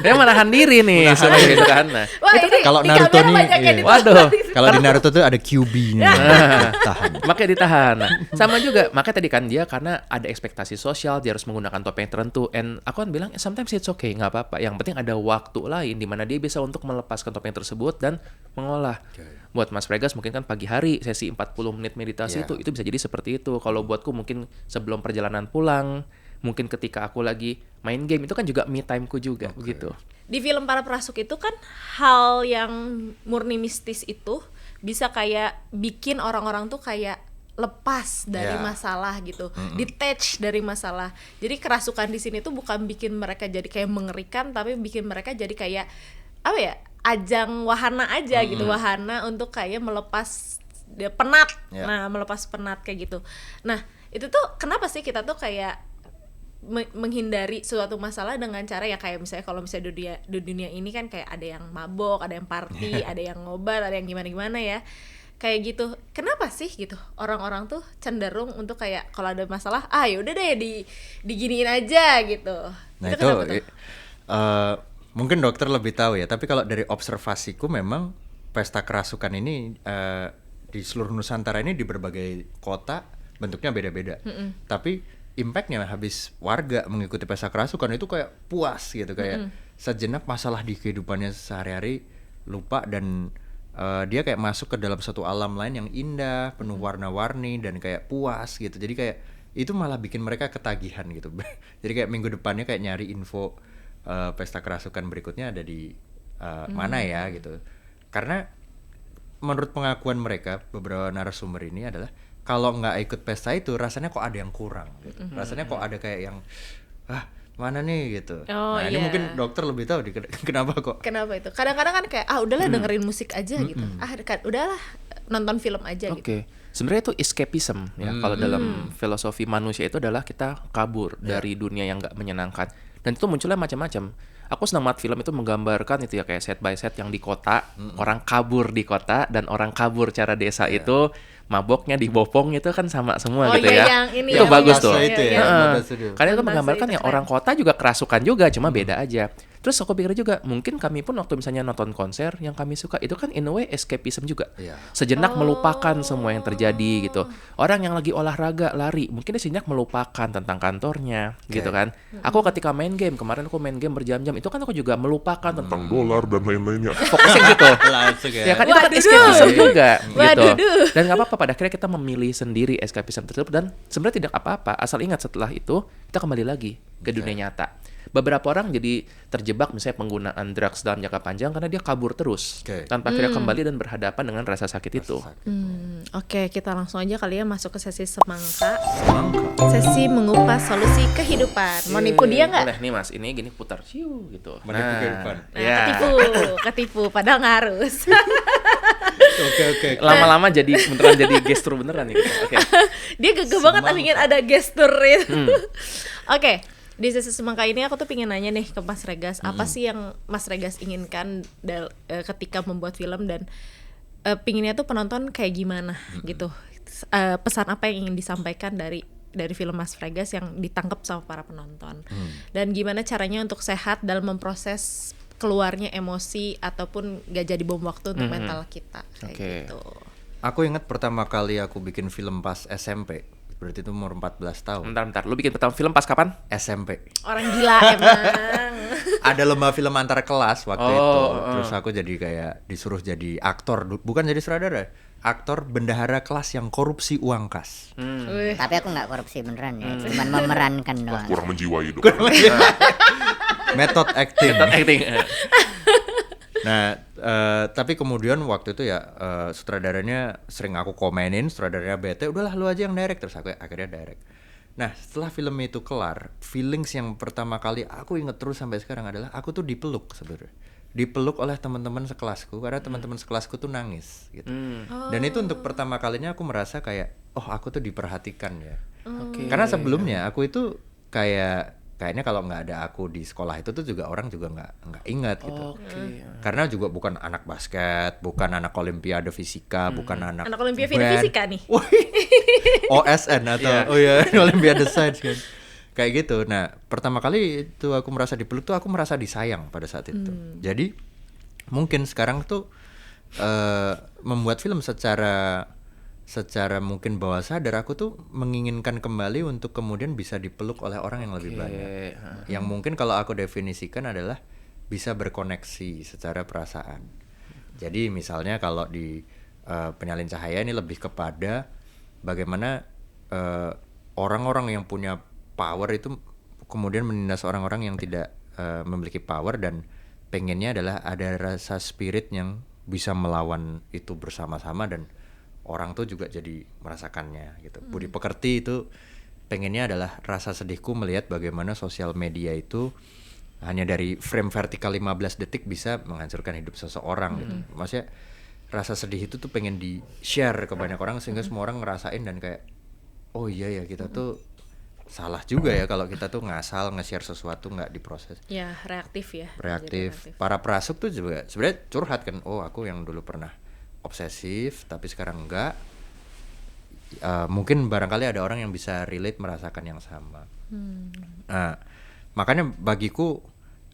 dia menahan diri nih, sebenarnya gitu kan. Nah, Wah, ini kalau di Naruto kamera nih, banyak yang iya. ditahan. Waduh. Kalau di Naruto tuh ada QB-nya. Tahan. makanya ditahan. Nah, sama juga, makanya tadi kan dia karena ada ekspektasi sosial, dia harus menggunakan topeng tertentu. And aku kan bilang, sometimes it's okay, nggak apa-apa. Yang penting ada waktu lain di mana dia bisa untuk melepaskan topeng tersebut dan mengolah. Buat Mas Fregas mungkin kan pagi hari sesi 40 menit meditasi itu bisa jadi seperti itu. Kalau buatku mungkin sebelum perjalanan pulang, mungkin ketika aku lagi main game, itu kan juga me time-ku juga begitu. Di film Para Perasuk itu kan hal yang murni mistis itu bisa kayak bikin orang-orang tuh kayak lepas dari masalah gitu, detach dari masalah. Jadi kerasukan di sini tuh bukan bikin mereka jadi kayak mengerikan, tapi bikin mereka jadi kayak apa ya, ajang wahana aja gitu, wahana untuk kayak melepas penat. Nah, melepas penat kayak gitu. Nah, itu tuh kenapa sih kita tuh kayak menghindari suatu masalah dengan cara ya kayak misalnya kalau misalnya di dunia ini kan kayak ada yang mabok, ada yang party, ada yang ngobat, ada yang gimana-gimana ya. Kayak gitu. Kenapa sih gitu? Orang-orang tuh cenderung untuk kayak kalau ada masalah, ya udah deh diginiin aja gitu. Nah, itu mungkin dokter lebih tahu ya, tapi kalau dari observasiku memang pesta kerasukan ini di seluruh Nusantara ini di berbagai kota bentuknya beda-beda. Tapi impactnya habis warga mengikuti pesta kerasukan itu kayak puas gitu, kayak sejenak masalah di kehidupannya sehari-hari lupa, dan dia kayak masuk ke dalam satu alam lain yang indah, penuh warna-warni dan kayak puas gitu. Jadi kayak itu malah bikin mereka ketagihan gitu. Jadi kayak minggu depannya kayak nyari info pesta kerasukan berikutnya ada di mana ya gitu. Karena menurut pengakuan mereka, beberapa narasumber ini adalah kalau nggak ikut pesta itu rasanya kok ada yang kurang gitu. Rasanya kok ada kayak yang mana nih gitu. Nah, ini mungkin dokter lebih tahu kenapa kok. Kenapa itu? Kadang-kadang kan kayak udahlah dengerin musik aja gitu. Udahlah nonton film aja gitu. Oke. Sebenarnya itu escapism ya. Kalau dalam filosofi manusia itu adalah kita kabur dari dunia yang nggak menyenangkan. Dan itu munculnya macam-macam. Aku senang banget film itu menggambarkan itu ya kayak set by set yang di kota, orang kabur di kota dan orang kabur cara desa itu maboknya di bopong itu kan sama semua gitu ya. Yang ini Itu yang bagus Mabasa tuh. itu ya, Heeh. Mabasa itu. Karena itu Mabasa menggambarkan itu ya keren. orang kota juga kerasukan juga, cuma beda aja. Terus aku pikir juga mungkin kami pun waktu misalnya nonton konser yang kami suka itu kan in a way escapism juga. Iya. Sejenak melupakan semua yang terjadi gitu. Orang yang lagi olahraga lari mungkin dia sejenak melupakan tentang kantornya gitu kan. Aku ketika main game kemarin aku main game berjam-jam itu kan aku juga melupakan tentang dolar dan lain-lainnya. fokusnya gitu. Langsung Ya kan itu kan Waduh. escapism juga gitu. Waduh. Dan nggak apa-apa pada akhirnya kita memilih sendiri escapism tersebut dan sebenarnya tidak apa-apa asal ingat setelah itu kita kembali lagi ke dunia nyata. Beberapa orang jadi terjebak misalnya penggunaan drugs dalam jangka panjang karena dia kabur terus tanpa akhirnya kembali dan berhadapan dengan rasa sakit itu. Oke, kita langsung aja kali ya masuk ke sesi semangka. Sesi mengupas solusi kehidupan. Mau nipu dia nggak? Boleh nih mas, ini gini putar siu gitu. Menipu kehidupan. Nah, ya. ketipu, padahal nggak harus. Oke. Lama-lama jadi beneran jadi gestur beneran nih. Gitu. Oke. Dia gege banget ingin ada gestur itu. Oke, di sesi semangka ini aku tuh pengen nanya nih ke Mas Regas, apa sih yang Mas Regas inginkan ketika membuat film dan pinginnya tuh penonton kayak gimana gitu. Pesan apa yang ingin disampaikan dari film Mas Regas yang ditangkap sama para penonton. Dan gimana caranya untuk sehat dalam memproses keluarnya emosi ataupun gak jadi bom waktu untuk mental kita kayak Oke. gitu. Aku ingat pertama kali aku bikin film pas SMP. Berarti itu umur 14 tahun. Bentar. Lu bikin pertama film pas kapan? SMP. Orang gila emang. Ada lomba film antar kelas waktu Oh, itu. Terus aku jadi kayak disuruh jadi aktor, bukan jadi sutradara. Aktor bendahara kelas yang korupsi uang kas. Wih. Tapi aku nggak korupsi beneran ya, cuman memerankan doang. Kurang menjiwai dong. Method acting. Acting. Nah, tapi kemudian waktu itu ya sutradaranya sering aku komenin, sutradaranya bete, udahlah lu aja yang direct, terus aku akhirnya direct. Nah, setelah film itu kelar, feelings yang pertama kali aku inget terus sampai sekarang adalah aku tuh dipeluk sebenarnya. Dipeluk oleh teman-teman sekelasku karena teman-teman sekelasku tuh nangis gitu. Dan itu untuk pertama kalinya aku merasa kayak oh, aku tuh diperhatikan ya. Oke. Karena sebelumnya aku itu kayaknya kalau nggak ada aku di sekolah itu tuh juga orang juga nggak ingat gitu. Oke. Karena juga bukan anak basket, bukan anak olimpiade fisika, bukan anak Olimpiade band. fisika nih. OSN atau Olimpiade Science kan. Kayak gitu. Nah, pertama kali itu aku merasa dipeluk tuh aku merasa disayang pada saat itu. Jadi mungkin sekarang tuh membuat film secara mungkin bawah sadar aku tuh menginginkan kembali untuk kemudian bisa dipeluk oleh orang yang lebih banyak. Yang mungkin kalau aku definisikan adalah bisa berkoneksi secara perasaan. Jadi misalnya kalau di Penyalin Cahaya ini lebih kepada bagaimana orang-orang yang punya power itu kemudian menindas orang-orang yang tidak memiliki power dan pengennya adalah ada rasa spirit yang bisa melawan itu bersama-sama dan orang tuh juga jadi merasakannya gitu. Budi Pekerti itu pengennya adalah rasa sedihku melihat bagaimana sosial media itu hanya dari frame vertikal 15 detik bisa menghancurkan hidup seseorang gitu. Maksudnya rasa sedih itu tuh pengen di-share ke banyak orang sehingga semua orang ngerasain dan kayak oh iya ya kita tuh salah juga ya kalau kita tuh ngasal nge-share sesuatu nggak diproses. Ya, reaktif ya. Reaktif. Para perasuk tuh juga sebenarnya curhat kan. Oh, aku yang dulu pernah obsesif tapi sekarang enggak. Mungkin barangkali ada orang yang bisa relate merasakan yang sama. Nah, makanya bagiku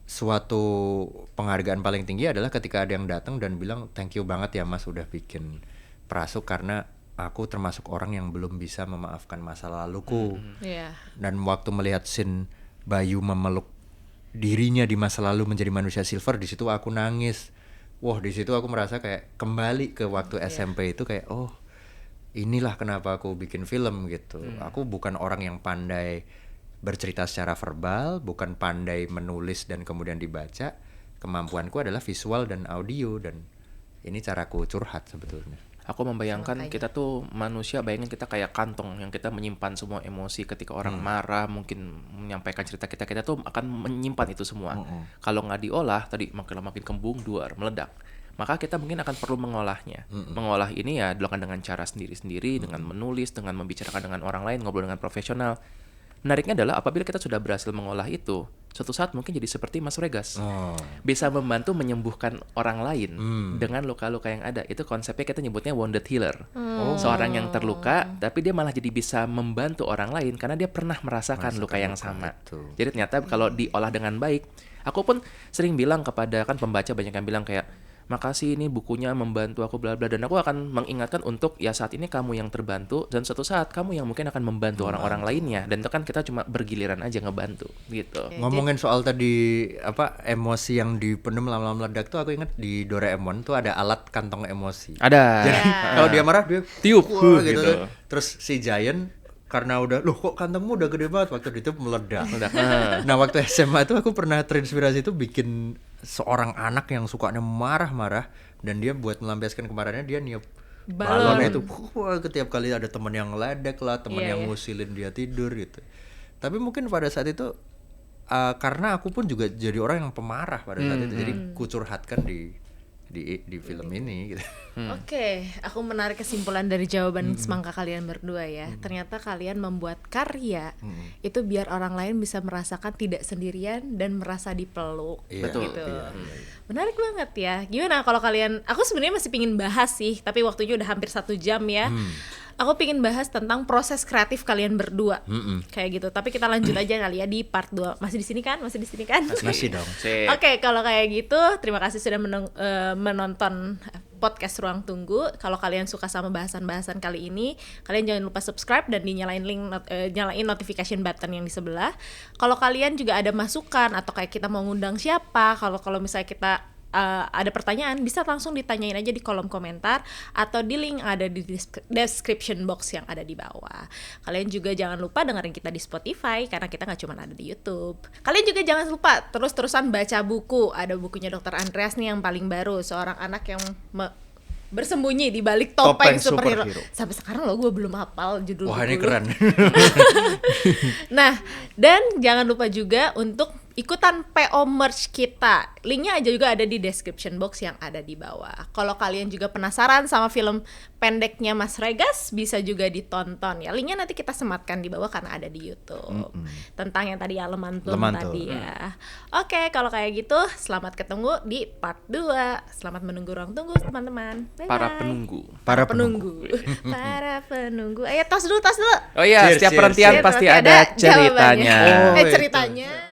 suatu penghargaan paling tinggi adalah ketika ada yang datang dan bilang thank you banget ya Mas udah bikin Perasuk karena aku termasuk orang yang belum bisa memaafkan masa laluku. Iya. Dan waktu melihat scene Bayu memeluk dirinya di masa lalu menjadi manusia silver, di situ aku nangis. Wah, di situ aku merasa kayak kembali ke waktu SMP itu kayak oh, inilah kenapa aku bikin film gitu. Aku bukan orang yang pandai bercerita secara verbal, bukan pandai menulis dan kemudian dibaca. Kemampuanku adalah visual dan audio dan ini caraku curhat sebetulnya. Aku membayangkan kita tuh manusia, bayangin kita kayak kantong yang kita menyimpan semua emosi ketika orang marah, mungkin menyampaikan cerita kita tuh akan menyimpan itu semua. Kalau nggak diolah, tadi makin kembung, duar, meledak. maka kita mungkin akan perlu mengolahnya. Mengolah ini ya dilakukan dengan cara sendiri-sendiri, dengan menulis, dengan membicarakan dengan orang lain, ngobrol dengan profesional. Menariknya adalah apabila kita sudah berhasil mengolah itu, suatu saat mungkin jadi seperti Mas Regas. Bisa membantu menyembuhkan orang lain dengan luka-luka yang ada. Itu konsepnya kita nyebutnya wounded healer. Seorang yang terluka, tapi dia malah jadi bisa membantu orang lain karena dia pernah merasakan luka yang sama. Jadi ternyata kalau diolah dengan baik, aku pun sering bilang kepada kan pembaca, banyak yang bilang kayak, makasih ini bukunya membantu aku bla bla, dan aku akan mengingatkan untuk ya saat ini kamu yang terbantu dan suatu saat kamu yang mungkin akan membantu orang-orang lainnya, dan itu kan kita cuma bergiliran aja ngebantu gitu. Ngomongin soal tadi apa emosi yang dipendam lama-lama meledak tuh, aku ingat di Doraemon tuh ada alat kantong emosi. Ada. Jadi kalau dia marah dia Tiup, wah, gitu. gitu. Terus si Giant karena udah, loh kok kantongmu udah gede banget, waktu itu meledak. Meledak. Nah waktu SMA itu aku pernah terinspirasi itu bikin seorang anak yang sukanya marah-marah, dan dia buat melampiaskan kemarahannya dia niup balon itu. Wah, setiap kali ada teman yang ledek lah, teman yang ngusilin dia tidur gitu. Tapi mungkin pada saat itu karena aku pun juga jadi orang yang pemarah pada saat itu, jadi kucurhatkan di film ini gitu. Oke, aku menarik kesimpulan dari jawaban semangka kalian berdua ya. Ternyata kalian membuat karya itu biar orang lain bisa merasakan tidak sendirian dan merasa dipeluk. Betul. Gitu. Menarik banget ya. Gimana kalau kalian? Aku sebenarnya masih pingin bahas sih, tapi waktunya udah hampir 1 jam ya. Aku pingin bahas tentang proses kreatif kalian berdua, kayak gitu. Tapi kita lanjut aja kali ya di part 2. Masih di sini kan? Masih di sini kan? Masih dong. Oke, kalau kayak gitu, terima kasih sudah menonton podcast Ruang Tunggu. Kalau kalian suka sama bahasan-bahasan kali ini, kalian jangan lupa subscribe dan dinyalain nyalain notification button yang di sebelah. Kalau kalian juga ada masukan atau kayak kita mau ngundang siapa, kalau misalnya kita ada pertanyaan, bisa langsung ditanyain aja di kolom komentar atau di link ada di description box yang ada di bawah. Kalian juga jangan lupa dengerin kita di Spotify karena kita nggak cuma ada di YouTube. Kalian juga jangan lupa terus-terusan baca buku. Ada bukunya Dr. Andreas nih yang paling baru, seorang anak yang bersembunyi di balik topeng superhero. Sampai sekarang loh gue belum hafal judul buku. Wah, ini keren. Nah, dan jangan lupa juga untuk ikutan PO merch kita. Linknya aja juga ada di description box yang ada di bawah. Kalau kalian juga penasaran sama film pendeknya Mas Regas, bisa juga ditonton ya. Linknya nanti kita sematkan di bawah karena ada di YouTube. Tentang yang tadi ya, Lemantun tadi ya. Oke, kalau kayak gitu selamat ketemu di part 2. Selamat menunggu Ruang Tunggu teman-teman. Bye-bye. Para penunggu. Para penunggu. Ayo tos dulu. Oh iya, Cheers, setiap cheers. perhentian pasti ada ceritanya. Ceritanya.